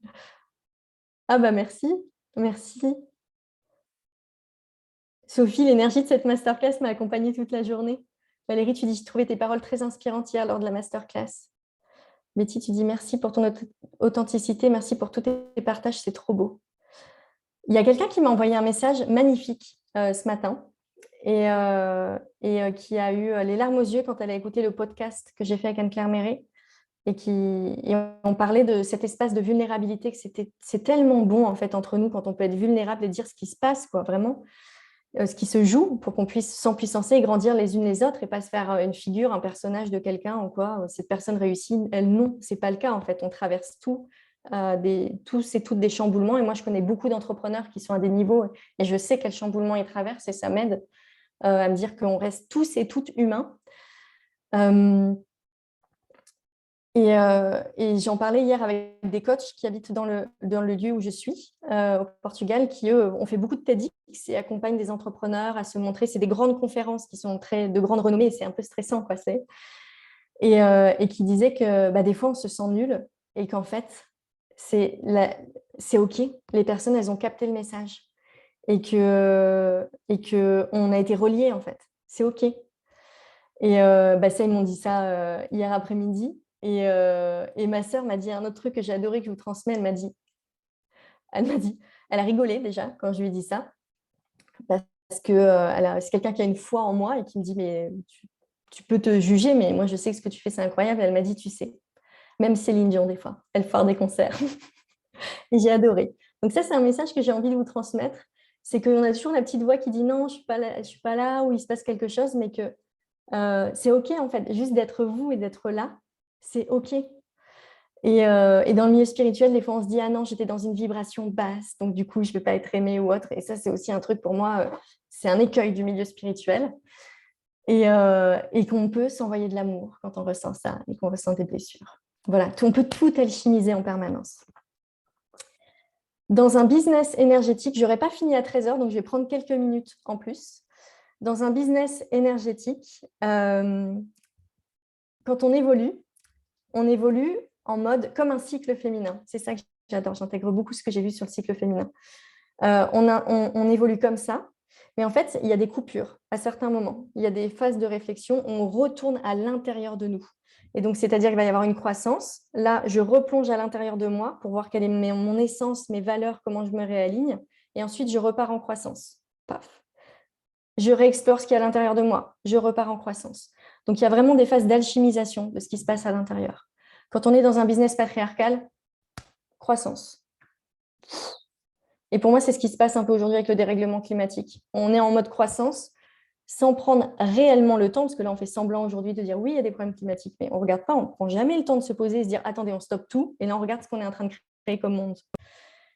Ah bah merci. Merci. Sophie, l'énergie de cette masterclass m'a accompagnée toute la journée. Valérie, tu dis, j'ai trouvé tes paroles très inspirantes hier lors de la masterclass. Betty, tu dis merci pour ton authenticité, merci pour tous tes partages, c'est trop beau. Il y a quelqu'un qui m'a envoyé un message magnifique ce matin et qui a eu les larmes aux yeux quand elle a écouté le podcast que j'ai fait avec Anne-Claire Méret et on parlait de cet espace de vulnérabilité, que c'est tellement bon en fait entre nous quand on peut être vulnérable et dire ce qui se passe, quoi, vraiment, ce qui se joue pour qu'on puisse s'empuissancer et grandir les unes les autres et pas se faire une figure, un personnage de quelqu'un ou quoi. Cette personne réussit, elle non, c'est pas le cas en fait. On traverse tout. Tous et toutes des chamboulements. Et moi, je connais beaucoup d'entrepreneurs qui sont à des niveaux et je sais quels chamboulements ils traversent et ça m'aide à me dire qu'on reste tous et toutes humains. Et j'en parlais hier avec des coachs qui habitent dans le lieu où je suis, au Portugal, qui, eux, ont fait beaucoup de TEDx et accompagnent des entrepreneurs à se montrer. C'est des grandes conférences qui sont de grande renommée et c'est un peu stressant, quoi. Et qui disaient que des fois, on se sent nul et qu'en fait, c'est OK. Les personnes, elles ont capté le message et qu'on a été reliés, en fait. C'est OK. Et ça, ils m'ont dit ça hier après-midi. Et ma sœur m'a dit un autre truc que j'ai adoré, que je vous transmets. Elle a rigolé déjà quand je lui ai dit ça, parce que c'est quelqu'un qui a une foi en moi et qui me dit, mais tu peux te juger, mais moi, je sais que ce que tu fais, c'est incroyable. Elle m'a dit, tu sais, même Céline Dion, des fois, elle foire des concerts. Et j'ai adoré. Donc ça, c'est un message que j'ai envie de vous transmettre. C'est qu'on a toujours la petite voix qui dit, non, je ne suis pas là, où il se passe quelque chose, mais que c'est OK, en fait. Juste d'être vous et d'être là, c'est OK. Et dans le milieu spirituel, des fois, on se dit, ah non, j'étais dans une vibration basse, donc du coup, je ne vais pas être aimée ou autre. Et ça, c'est aussi un truc pour moi, c'est un écueil du milieu spirituel. Et qu'on peut s'envoyer de l'amour quand on ressent ça et qu'on ressent des blessures. Voilà, on peut tout alchimiser en permanence. Dans un business énergétique, je n'aurais pas fini à 13h, donc je vais prendre quelques minutes en plus. Dans un business énergétique, quand on évolue en mode comme un cycle féminin. C'est ça que j'adore. J'intègre beaucoup ce que j'ai vu sur le cycle féminin. On évolue comme ça. Mais en fait, il y a des coupures à certains moments. Il y a des phases de réflexion où on retourne à l'intérieur de nous. Et donc, c'est-à-dire qu'il va y avoir une croissance. Là, je replonge à l'intérieur de moi pour voir quelle est mon essence, mes valeurs, comment je me réaligne. Et ensuite, je repars en croissance. Paf. Je réexplore ce qu'il y a à l'intérieur de moi. Je repars en croissance. Donc, il y a vraiment des phases d'alchimisation de ce qui se passe à l'intérieur. Quand on est dans un business patriarcal, croissance. Et pour moi, c'est ce qui se passe un peu aujourd'hui avec le dérèglement climatique. On est en mode croissance sans prendre réellement le temps, parce que là, on fait semblant aujourd'hui de dire oui, il y a des problèmes climatiques, mais on ne regarde pas, on ne prend jamais le temps de se poser et se dire attendez, on stoppe tout, et là, on regarde ce qu'on est en train de créer comme monde.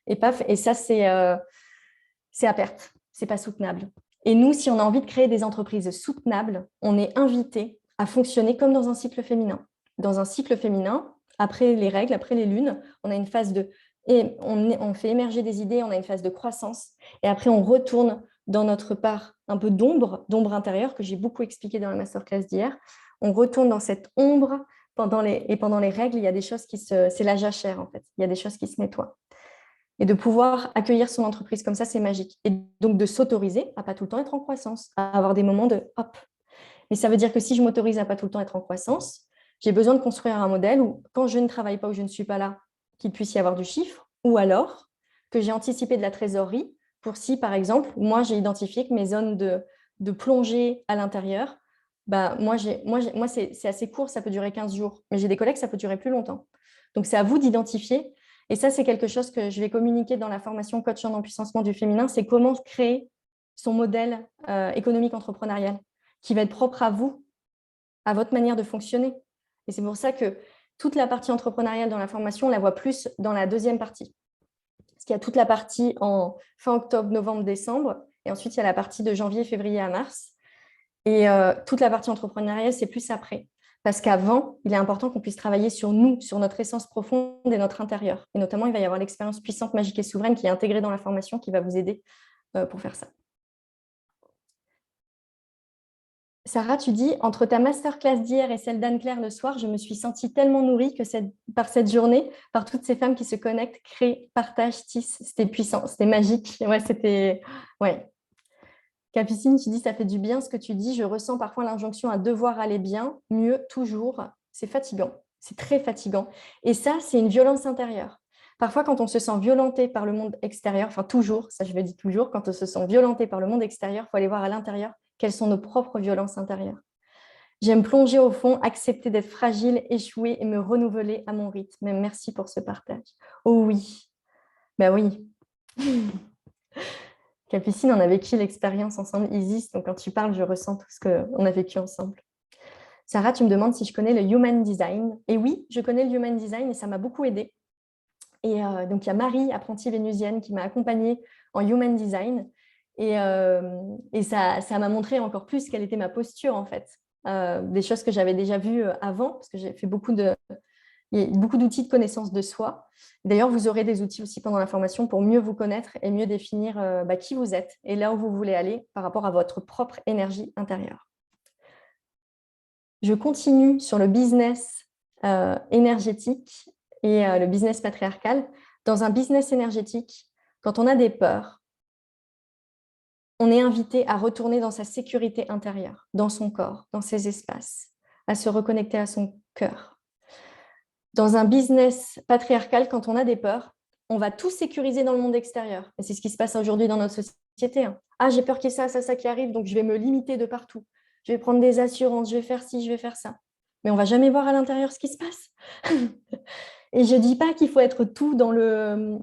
Et paf, et ça, c'est à perte, c'est pas soutenable. Et nous, si on a envie de créer des entreprises soutenables, on est invité à fonctionner comme dans un cycle féminin. Dans un cycle féminin, après les règles, après les lunes, on a une phase de... Et on fait émerger des idées, on a une phase de croissance, et après, on retourne dans notre part un peu d'ombre intérieure, que j'ai beaucoup expliqué dans la masterclass d'hier. On retourne dans cette ombre, pendant les règles, il y a des choses c'est la jachère, en fait. Il y a des choses qui se nettoient. Et de pouvoir accueillir son entreprise comme ça, c'est magique. Et donc, de s'autoriser à pas tout le temps être en croissance, à avoir des moments de hop. Mais ça veut dire que si je m'autorise à pas tout le temps être en croissance, j'ai besoin de construire un modèle où, quand je ne travaille pas ou je ne suis pas là, qu'il puisse y avoir du chiffre, ou alors que j'ai anticipé de la trésorerie pour si, par exemple, moi, j'ai identifié que mes zones de plongée à l'intérieur, bah, moi, c'est assez court, ça peut durer 15 jours. Mais j'ai des collègues, ça peut durer plus longtemps. Donc, c'est à vous d'identifier. Et ça, c'est quelque chose que je vais communiquer dans la formation Coach en empuissancement du féminin, c'est comment créer son modèle économique entrepreneurial qui va être propre à vous, à votre manière de fonctionner. Et c'est pour ça que toute la partie entrepreneuriale dans la formation, on la voit plus dans la deuxième partie. Parce qu'il y a toute la partie en fin octobre, novembre, décembre, et ensuite il y a la partie de janvier, février à mars. Et toute la partie entrepreneuriale, c'est plus après. Parce qu'avant, il est important qu'on puisse travailler sur nous, sur notre essence profonde et notre intérieur. Et notamment, il va y avoir l'expérience puissante, magique et souveraine qui est intégrée dans la formation qui va vous aider pour faire ça. Sarah, tu dis, entre ta masterclass d'hier et celle d'Anne-Claire le soir, je me suis sentie tellement nourrie par cette journée, par toutes ces femmes qui se connectent, créent, partagent, tissent. C'était puissant, c'était magique. Ouais, c'était... Ouais. Capucine, tu dis, ça fait du bien ce que tu dis. Je ressens parfois l'injonction à devoir aller bien, mieux, toujours. C'est fatigant, c'est très fatigant. Et ça, c'est une violence intérieure. Parfois, quand on se sent violenté par le monde extérieur, enfin toujours, ça je le dis toujours, quand on se sent violenté par le monde extérieur, il faut aller voir à l'intérieur quelles sont nos propres violences intérieures. J'aime plonger au fond, accepter d'être fragile, échouer et me renouveler à mon rythme. Merci pour ce partage. Oh oui, ben oui. Capucine, on a vécu l'expérience ensemble, Isis, donc quand tu parles, je ressens tout ce qu'on a vécu ensemble. Sarah, tu me demandes si je connais le Human Design. Et oui, je connais le Human Design et ça m'a beaucoup aidée. Et donc, il y a Marie, apprentie vénusienne, qui m'a accompagnée en Human Design. Et ça m'a montré encore plus quelle était ma posture, en fait. Des choses que j'avais déjà vues avant, parce que j'ai fait il y a beaucoup d'outils de connaissance de soi. D'ailleurs, vous aurez des outils aussi pendant la formation pour mieux vous connaître et mieux définir qui vous êtes et là où vous voulez aller par rapport à votre propre énergie intérieure. Je continue sur le business énergétique et le business patriarcal. Dans un business énergétique, quand on a des peurs, on est invité à retourner dans sa sécurité intérieure, dans son corps, dans ses espaces, à se reconnecter à son cœur. Dans un business patriarcal, quand on a des peurs, on va tout sécuriser dans le monde extérieur. Et c'est ce qui se passe aujourd'hui dans notre société. Ah, j'ai peur qu'il y ait ça qui arrive, donc je vais me limiter de partout. Je vais prendre des assurances, je vais faire ci, je vais faire ça. Mais on ne va jamais voir à l'intérieur ce qui se passe. Et je ne dis pas qu'il faut être tout dans le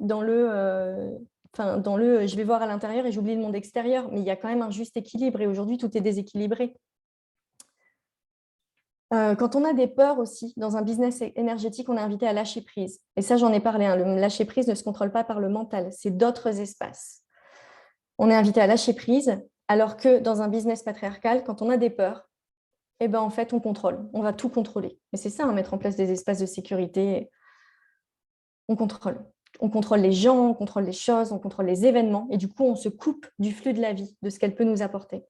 je vais voir à l'intérieur et j'oublie le monde extérieur, mais il y a quand même un juste équilibre et aujourd'hui, tout est déséquilibré. Quand on a des peurs aussi, dans un business énergétique, on est invité à lâcher prise. Et ça, j'en ai parlé, hein, le lâcher prise ne se contrôle pas par le mental, c'est d'autres espaces. On est invité à lâcher prise, alors que dans un business patriarcal, quand on a des peurs, eh ben, en fait, on contrôle, on va tout contrôler. Et c'est ça, hein, mettre en place des espaces de sécurité. On contrôle. On contrôle les gens, on contrôle les choses, on contrôle les événements. Et du coup, on se coupe du flux de la vie, de ce qu'elle peut nous apporter.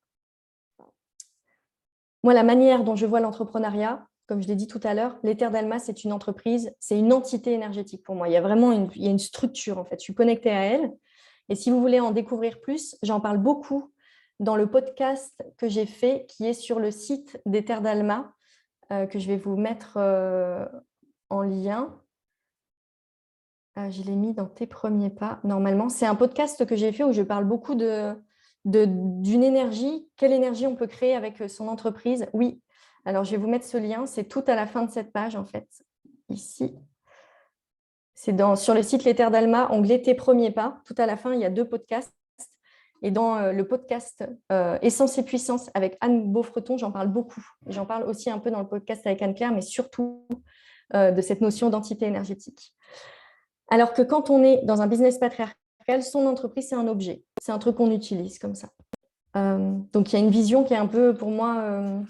Moi, la manière dont je vois l'entrepreneuriat, comme je l'ai dit tout à l'heure, l'Éther d'Alma, c'est une entreprise, c'est une entité énergétique pour moi. Il y a vraiment une structure, en fait. Je suis connectée à elle. Et si vous voulez en découvrir plus, j'en parle beaucoup dans le podcast que j'ai fait, qui est sur le site des Terres d'Alma, que je vais vous mettre en lien. Je l'ai mis dans tes premiers pas, normalement. C'est un podcast que j'ai fait où je parle beaucoup d'une énergie. Quelle énergie on peut créer avec son entreprise? Oui. Alors, je vais vous mettre ce lien. C'est tout à la fin de cette page, en fait. Ici. C'est sur le site Les Terres d'Alma, onglet Tes premiers pas. Tout à la fin, il y a 2 podcasts. Et dans le podcast Essence et puissance avec Anne Beaufreton, j'en parle beaucoup. J'en parle aussi un peu dans le podcast avec Anne-Claire, mais surtout de cette notion d'entité énergétique. Alors que quand on est dans un business patriarcal, son entreprise, c'est un objet. C'est un truc qu'on utilise comme ça. Donc, il y a une vision qui est un peu, pour moi,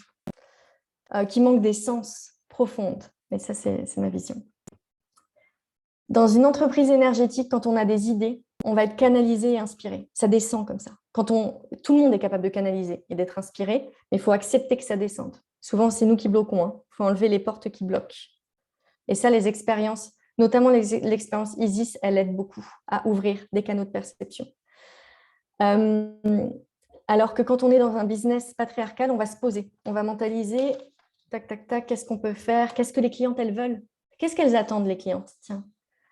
qui manque d'essence profonde. Mais ça, c'est ma vision. Dans une entreprise énergétique, quand on a des idées, on va être canalisé et inspiré. Ça descend comme ça. Tout le monde est capable de canaliser et d'être inspiré, mais il faut accepter que ça descende. Souvent, c'est nous qui bloquons. Il faut enlever les portes qui bloquent. Et ça, les expériences, notamment l'expérience Isis, elle aide beaucoup à ouvrir des canaux de perception. Alors que quand on est dans un business patriarcal, on va se poser, on va mentaliser, tac, tac, tac, qu'est-ce qu'on peut faire? Qu'est-ce que les clientes, elles veulent? Qu'est-ce qu'elles attendent, les clientes? Tiens,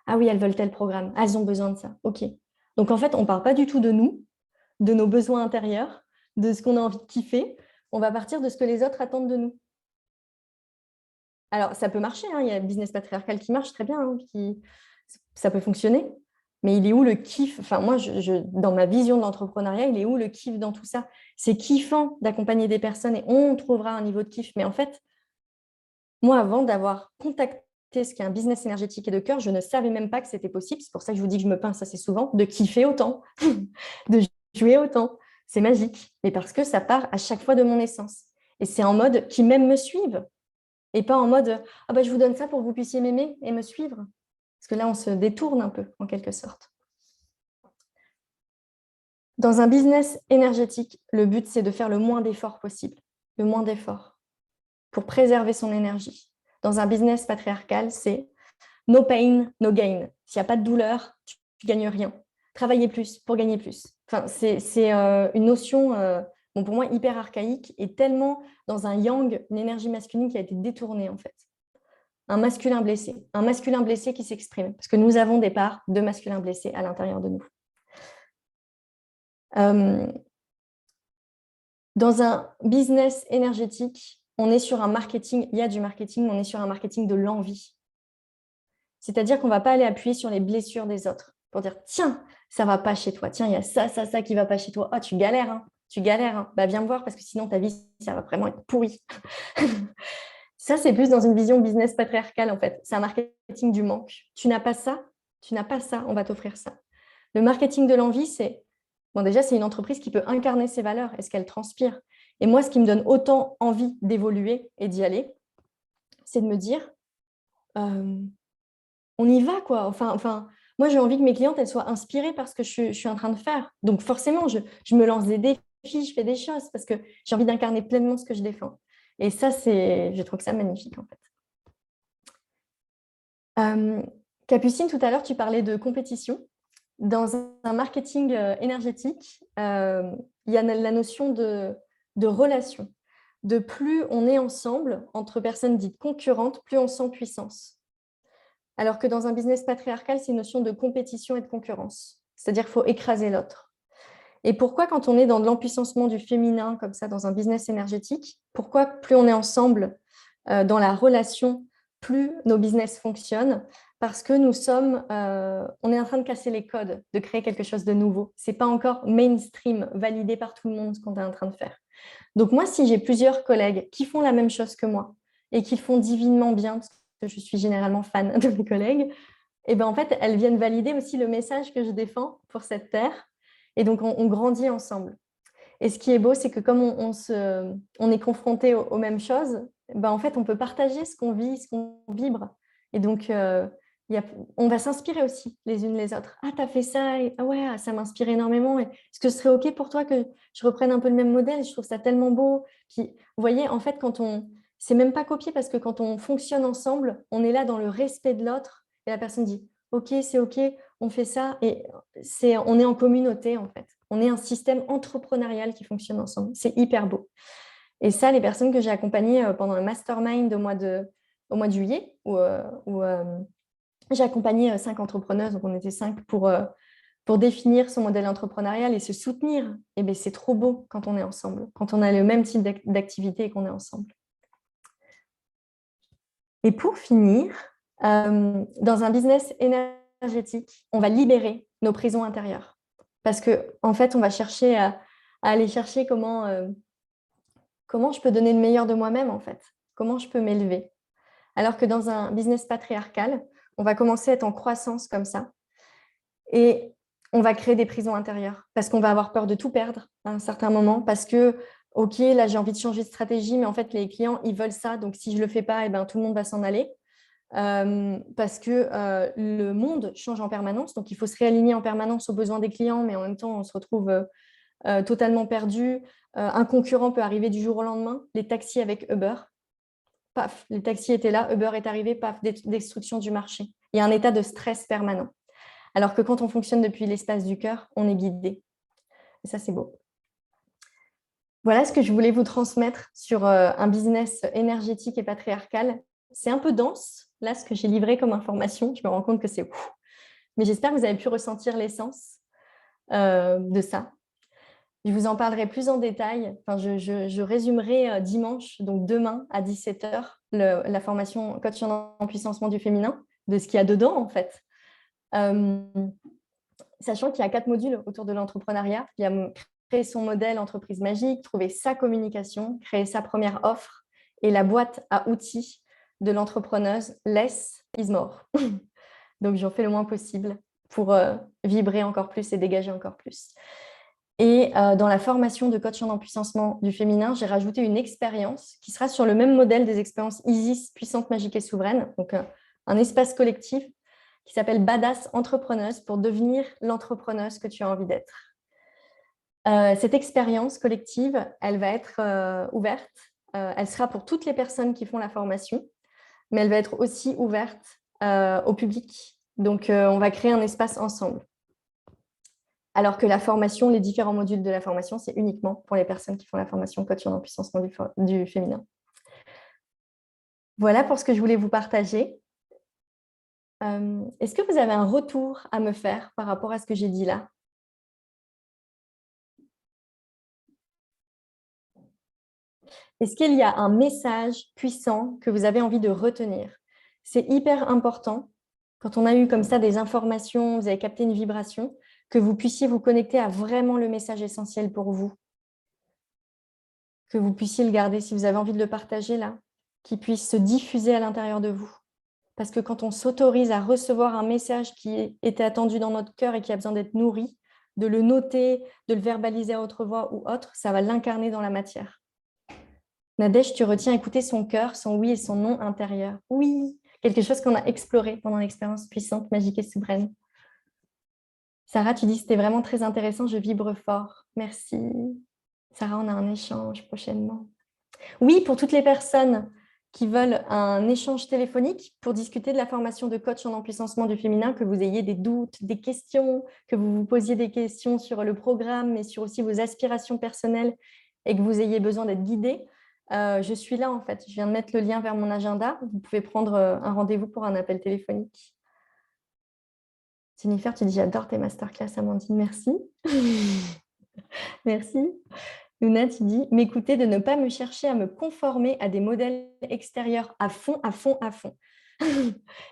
ah oui, elles veulent tel programme, ah, elles ont besoin de ça, ok. Donc en fait, on ne parle pas du tout de nous, de nos besoins intérieurs, de ce qu'on a envie de kiffer, on va partir de ce que les autres attendent de nous. Alors, ça peut marcher, il y a le business patriarcal qui marche très bien, ça peut fonctionner, mais il est où le kiff? Enfin, moi, dans ma vision de l'entrepreneuriat, il est où le kiff dans tout ça? C'est kiffant d'accompagner des personnes et on trouvera un niveau de kiff. Mais en fait, moi, avant d'avoir contacté ce qu'est un business énergétique et de cœur, je ne savais même pas que c'était possible. C'est pour ça que je vous dis que je me pince assez souvent, de kiffer autant, de jouer autant. C'est magique, mais parce que ça part à chaque fois de mon essence. Et c'est en mode qui même me suivent. Et pas en mode « Ah bah, je vous donne ça pour que vous puissiez m'aimer et me suivre ». Parce que là, on se détourne un peu, en quelque sorte. Dans un business énergétique, le but, c'est de faire le moins d'efforts possible. Le moins d'efforts pour préserver son énergie. Dans un business patriarcal, c'est « no pain, no gain ». S'il n'y a pas de douleur, tu ne gagnes rien. Travailler plus pour gagner plus. Enfin, c'est une notion... Bon, pour moi, hyper archaïque et tellement dans un yang, une énergie masculine qui a été détournée en fait. Un masculin blessé qui s'exprime, parce que nous avons des parts de masculins blessés à l'intérieur de nous. Dans un business énergétique, on est sur un marketing, il y a du marketing, mais on est sur un marketing de l'envie. C'est-à-dire qu'on ne va pas aller appuyer sur les blessures des autres pour dire « Tiens, ça ne va pas chez toi. Tiens, il y a ça qui ne va pas chez toi. Oh, tu galères, hein. Tu galères, hein. Bah, viens me voir parce que sinon ta vie, ça va vraiment être pourri. » Ça, c'est plus dans une vision business patriarcale, en fait. C'est un marketing du manque. Tu n'as pas ça, on va t'offrir ça. Le marketing de l'envie, c'est... Bon, déjà, c'est une entreprise qui peut incarner ses valeurs et ce qu'elle transpire. Et moi, ce qui me donne autant envie d'évoluer et d'y aller, c'est de me dire, on y va, quoi. Enfin, moi, j'ai envie que mes clientes, elles soient inspirées par ce que je suis en train de faire. Donc, forcément, je me lance des défis, je fais des choses parce que j'ai envie d'incarner pleinement ce que je défends. Et ça, je trouve que ça magnifique, en fait. Capucine, tout à l'heure, tu parlais de compétition. Dans un marketing énergétique, il y a la notion de relation. De plus on est ensemble, entre personnes dites concurrentes, plus on sent puissance. Alors que dans un business patriarcal, c'est une notion de compétition et de concurrence. C'est-à-dire qu'il faut écraser l'autre. Et pourquoi, quand on est dans de l'empuissancement du féminin, comme ça, dans un business énergétique, pourquoi plus on est ensemble dans la relation, plus nos business fonctionnent? Parce que on est en train de casser les codes, de créer quelque chose de nouveau. Ce n'est pas encore mainstream, validé par tout le monde, ce qu'on est en train de faire. Donc moi, si j'ai plusieurs collègues qui font la même chose que moi et qui le font divinement bien, parce que je suis généralement fan de mes collègues, et ben en fait, elles viennent valider aussi le message que je défends pour cette terre. Et donc, on grandit ensemble. Et ce qui est beau, c'est que comme on est confronté aux mêmes choses, ben en fait, on peut partager ce qu'on vit, ce qu'on vibre. Et donc, on va s'inspirer aussi les unes les autres. Ah, t'as fait ça, et, ah ouais, ça m'inspire énormément. Est-ce que ce serait OK pour toi que je reprenne un peu le même modèle? Je trouve ça tellement beau. Puis, vous voyez, en fait, c'est même pas copier parce que quand on fonctionne ensemble, on est là dans le respect de l'autre et la personne dit OK, c'est OK, on fait ça et on est en communauté, en fait. On est un système entrepreneurial qui fonctionne ensemble. C'est hyper beau. Et ça, les personnes que j'ai accompagnées pendant le mastermind au mois de juillet, où j'ai accompagné 5 entrepreneuses, donc on était 5 pour définir son modèle entrepreneurial et se soutenir. Et bien, c'est trop beau quand on est ensemble, quand on a le même type d'activité et qu'on est ensemble. Et pour finir, dans un business énergétique, on va libérer nos prisons intérieures. Parce qu'en fait, on va chercher à aller chercher comment je peux donner le meilleur de moi-même, en fait. Comment je peux m'élever. Alors que dans un business patriarcal, on va commencer à être en croissance comme ça. Et on va créer des prisons intérieures parce qu'on va avoir peur de tout perdre à un certain moment. Parce que, OK, là, j'ai envie de changer de stratégie, mais en fait, les clients, ils veulent ça. Donc, si je ne le fais pas, eh ben, tout le monde va s'en aller. Parce que le monde change en permanence. Donc, il faut se réaligner en permanence aux besoins des clients, mais en même temps, on se retrouve totalement perdu. Un concurrent peut arriver du jour au lendemain. Les taxis avec Uber, paf, les taxis étaient là, Uber est arrivé, paf, destruction du marché. Il y a un état de stress permanent. Alors que quand on fonctionne depuis l'espace du cœur, on est guidé. Et ça, c'est beau. Voilà ce que je voulais vous transmettre sur un business énergétique et patriarcal. C'est un peu dense, là, ce que j'ai livré comme information. Je me rends compte que c'est ouf. Mais j'espère que vous avez pu ressentir l'essence de ça. Je vous en parlerai plus en détail. Enfin, je résumerai dimanche, donc demain à 17h, la formation Coach en empuissancement du féminin, de ce qu'il y a dedans, en fait. Sachant qu'il y a 4 modules autour de l'entrepreneuriat. Il y a créer son modèle entreprise magique, trouver sa communication, créer sa première offre et la boîte à outils de l'entrepreneuse Less is more. Donc, j'en fais le moins possible pour vibrer encore plus et dégager encore plus. Et dans la formation de coach en empuissancement du féminin, j'ai rajouté une expérience qui sera sur le même modèle des expériences Isis, puissante, magique et souveraine. Donc, un espace collectif qui s'appelle Badass Entrepreneuse pour devenir l'entrepreneuse que tu as envie d'être. Cette expérience collective, elle va être ouverte. Elle sera pour toutes les personnes qui font la formation, mais elle va être aussi ouverte au public. Donc, on va créer un espace ensemble. Alors que la formation, les différents modules de la formation, c'est uniquement pour les personnes qui font la formation coach en empuissancement du féminin. Voilà pour ce que je voulais vous partager. Est-ce que vous avez un retour à me faire par rapport à ce que j'ai dit là? Est-ce qu'il y a un message puissant que vous avez envie de retenir? C'est hyper important, quand on a eu comme ça des informations, vous avez capté une vibration, que vous puissiez vous connecter à vraiment le message essentiel pour vous. Que vous puissiez le garder si vous avez envie de le partager là, qu'il puisse se diffuser à l'intérieur de vous. Parce que quand on s'autorise à recevoir un message qui était attendu dans notre cœur et qui a besoin d'être nourri, de le noter, de le verbaliser à autre voix ou autre, ça va l'incarner dans la matière. Nadège, tu retiens écouter son cœur, son oui et son non intérieur. Oui, quelque chose qu'on a exploré pendant l'expérience puissante, magique et souveraine. Sarah, tu dis c'était vraiment très intéressant, je vibre fort. Merci. Sarah, on a un échange prochainement. Oui, pour toutes les personnes qui veulent un échange téléphonique pour discuter de la formation de coach en empuissancement du féminin, que vous ayez des doutes, des questions, que vous vous posiez des questions sur le programme, mais sur aussi vos aspirations personnelles et que vous ayez besoin d'être guidé, je suis là en fait. Je viens de mettre le lien vers mon agenda. Vous pouvez prendre un rendez-vous pour un appel téléphonique. Jennifer, tu dis j'adore tes masterclass, Amandine, merci. Merci. Luna, tu dis m'écouter, de ne pas me chercher à me conformer à des modèles extérieurs à fond, à fond, à fond.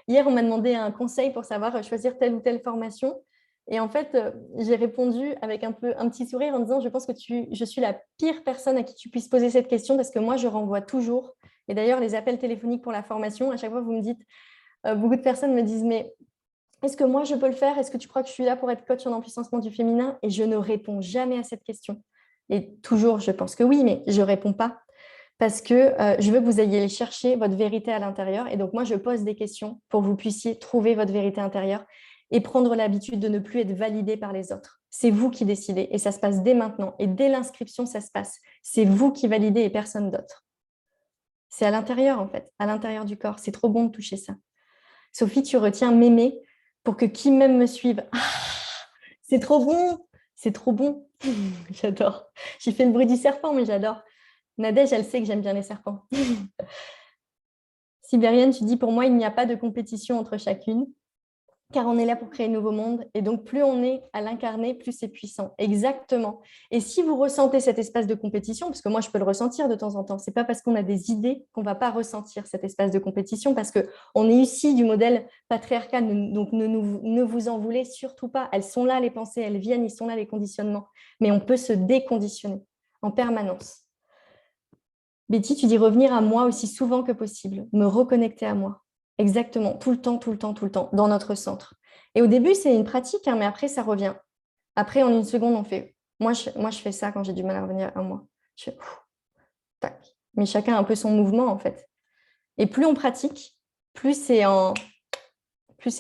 Hier, on m'a demandé un conseil pour savoir choisir telle ou telle formation. Et en fait, j'ai répondu avec un petit sourire en disant je pense que je suis la pire personne à qui tu puisses poser cette question parce que moi, je renvoie toujours. Et d'ailleurs, les appels téléphoniques pour la formation, à chaque fois, vous me dites, beaucoup de personnes me disent mais est-ce que moi, je peux le faire? Est-ce que tu crois que je suis là pour être coach en empuissancement du féminin? Et je ne réponds jamais à cette question. Et toujours, je pense que oui, mais je ne réponds pas parce que je veux que vous ayez chercher votre vérité à l'intérieur. Et donc, moi, je pose des questions pour que vous puissiez trouver votre vérité intérieure et prendre l'habitude de ne plus être validé par les autres. C'est vous qui décidez et ça se passe dès maintenant. Et dès l'inscription, ça se passe. C'est vous qui validez et personne d'autre. C'est à l'intérieur, en fait, à l'intérieur du corps. C'est trop bon de toucher ça. Sophie, tu retiens m'aimer. pour que qui m'aime me suive. Ah, c'est trop bon, c'est trop bon. J'adore. J'ai fait le bruit du serpent, mais j'adore. Nadège, elle sait que j'aime bien les serpents. Sibérienne, tu dis, pour moi, il n'y a pas de compétition entre chacune, car on est là pour créer un nouveau monde. Et donc, plus on est à l'incarner, plus c'est puissant. Exactement. Et si vous ressentez cet espace de compétition, parce que moi, je peux le ressentir de temps en temps, c'est pas parce qu'on a des idées qu'on va pas ressentir cet espace de compétition, parce qu'on est issu du modèle patriarcal. Donc, ne vous en voulez surtout pas. Elles sont là, les pensées, elles viennent, ils sont là, les conditionnements. Mais on peut se déconditionner en permanence. Betty, tu dis revenir à moi aussi souvent que possible, me reconnecter à moi. Exactement, tout le temps, tout le temps, tout le temps, dans notre centre. Et au début, c'est une pratique, hein, mais après, ça revient. Après, en une seconde, on fait. Moi, je fais ça quand j'ai du mal à revenir à moi. Je fais, tac. Mais chacun a un peu son mouvement, en fait. Et plus on pratique, plus c'est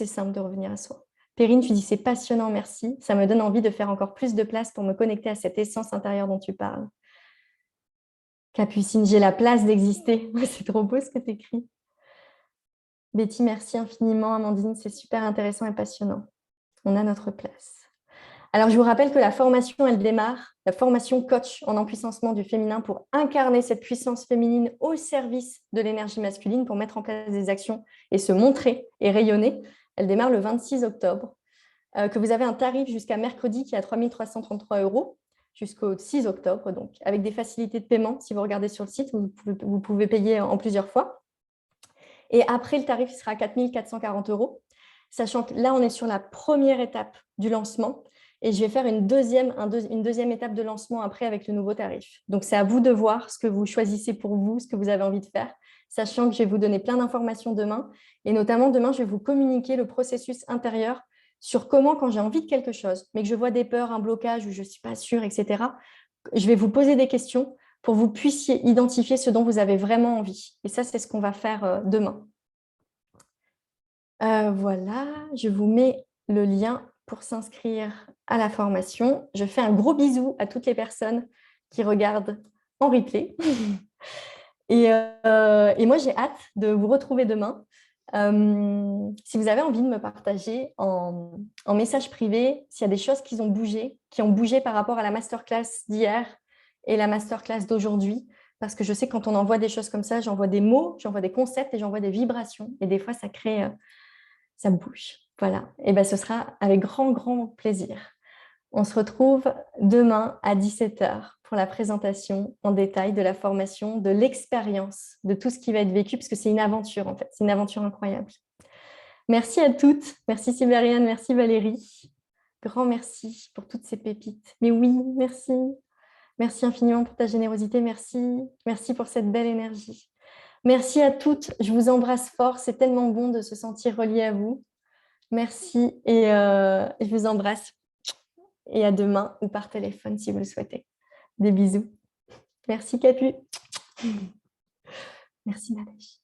simple de revenir à soi. Perrine, tu dis c'est passionnant, merci. Ça me donne envie de faire encore plus de place pour me connecter à cette essence intérieure dont tu parles. Capucine, j'ai la place d'exister. C'est trop beau ce que tu écris. Betty, merci infiniment. Amandine, c'est super intéressant et passionnant. On a notre place. Alors, je vous rappelle que la formation, elle démarre, la formation coach en empuissancement du féminin pour incarner cette puissance féminine au service de l'énergie masculine, pour mettre en place des actions et se montrer et rayonner. Elle démarre le 26 octobre, que vous avez un tarif jusqu'à mercredi qui est à 3 333 € jusqu'au 6 octobre, donc avec des facilités de paiement. Si vous regardez sur le site, vous pouvez payer en plusieurs fois. Et après, le tarif sera à 4 440 €, sachant que là, on est sur la première étape du lancement. Et je vais faire une deuxième étape de lancement après avec le nouveau tarif. Donc, c'est à vous de voir ce que vous choisissez pour vous, ce que vous avez envie de faire, sachant que je vais vous donner plein d'informations demain. Et notamment, demain, je vais vous communiquer le processus intérieur sur comment, quand j'ai envie de quelque chose, mais que je vois des peurs, un blocage ou je ne suis pas sûre, etc., je vais vous poser des questions pour que vous puissiez identifier ce dont vous avez vraiment envie. Et ça, c'est ce qu'on va faire demain. Voilà, je vous mets le lien pour s'inscrire à la formation. Je fais un gros bisou à toutes les personnes qui regardent en replay. Et moi, j'ai hâte de vous retrouver demain. Si vous avez envie de me partager en message privé, s'il y a des choses qui ont bougé par rapport à la masterclass d'hier et la masterclass d'aujourd'hui, parce que je sais que quand on envoie des choses comme ça, j'envoie des mots, j'envoie des concepts et j'envoie des vibrations. Et des fois, ça crée, ça bouge. Voilà. Et bien, ce sera avec grand, grand plaisir. On se retrouve demain à 17 h pour la présentation en détail de la formation, de l'expérience, de tout ce qui va être vécu, parce que c'est une aventure en fait, c'est une aventure incroyable. Merci à toutes, merci Sibériane, merci Valérie. Grand merci pour toutes ces pépites. Mais oui, merci. Merci infiniment pour ta générosité, merci. Merci pour cette belle énergie. Merci à toutes, je vous embrasse fort, c'est tellement bon de se sentir relié à vous. Merci et je vous embrasse. Et à demain ou par téléphone si vous le souhaitez. Des bisous. Merci Capu. Merci Nadège.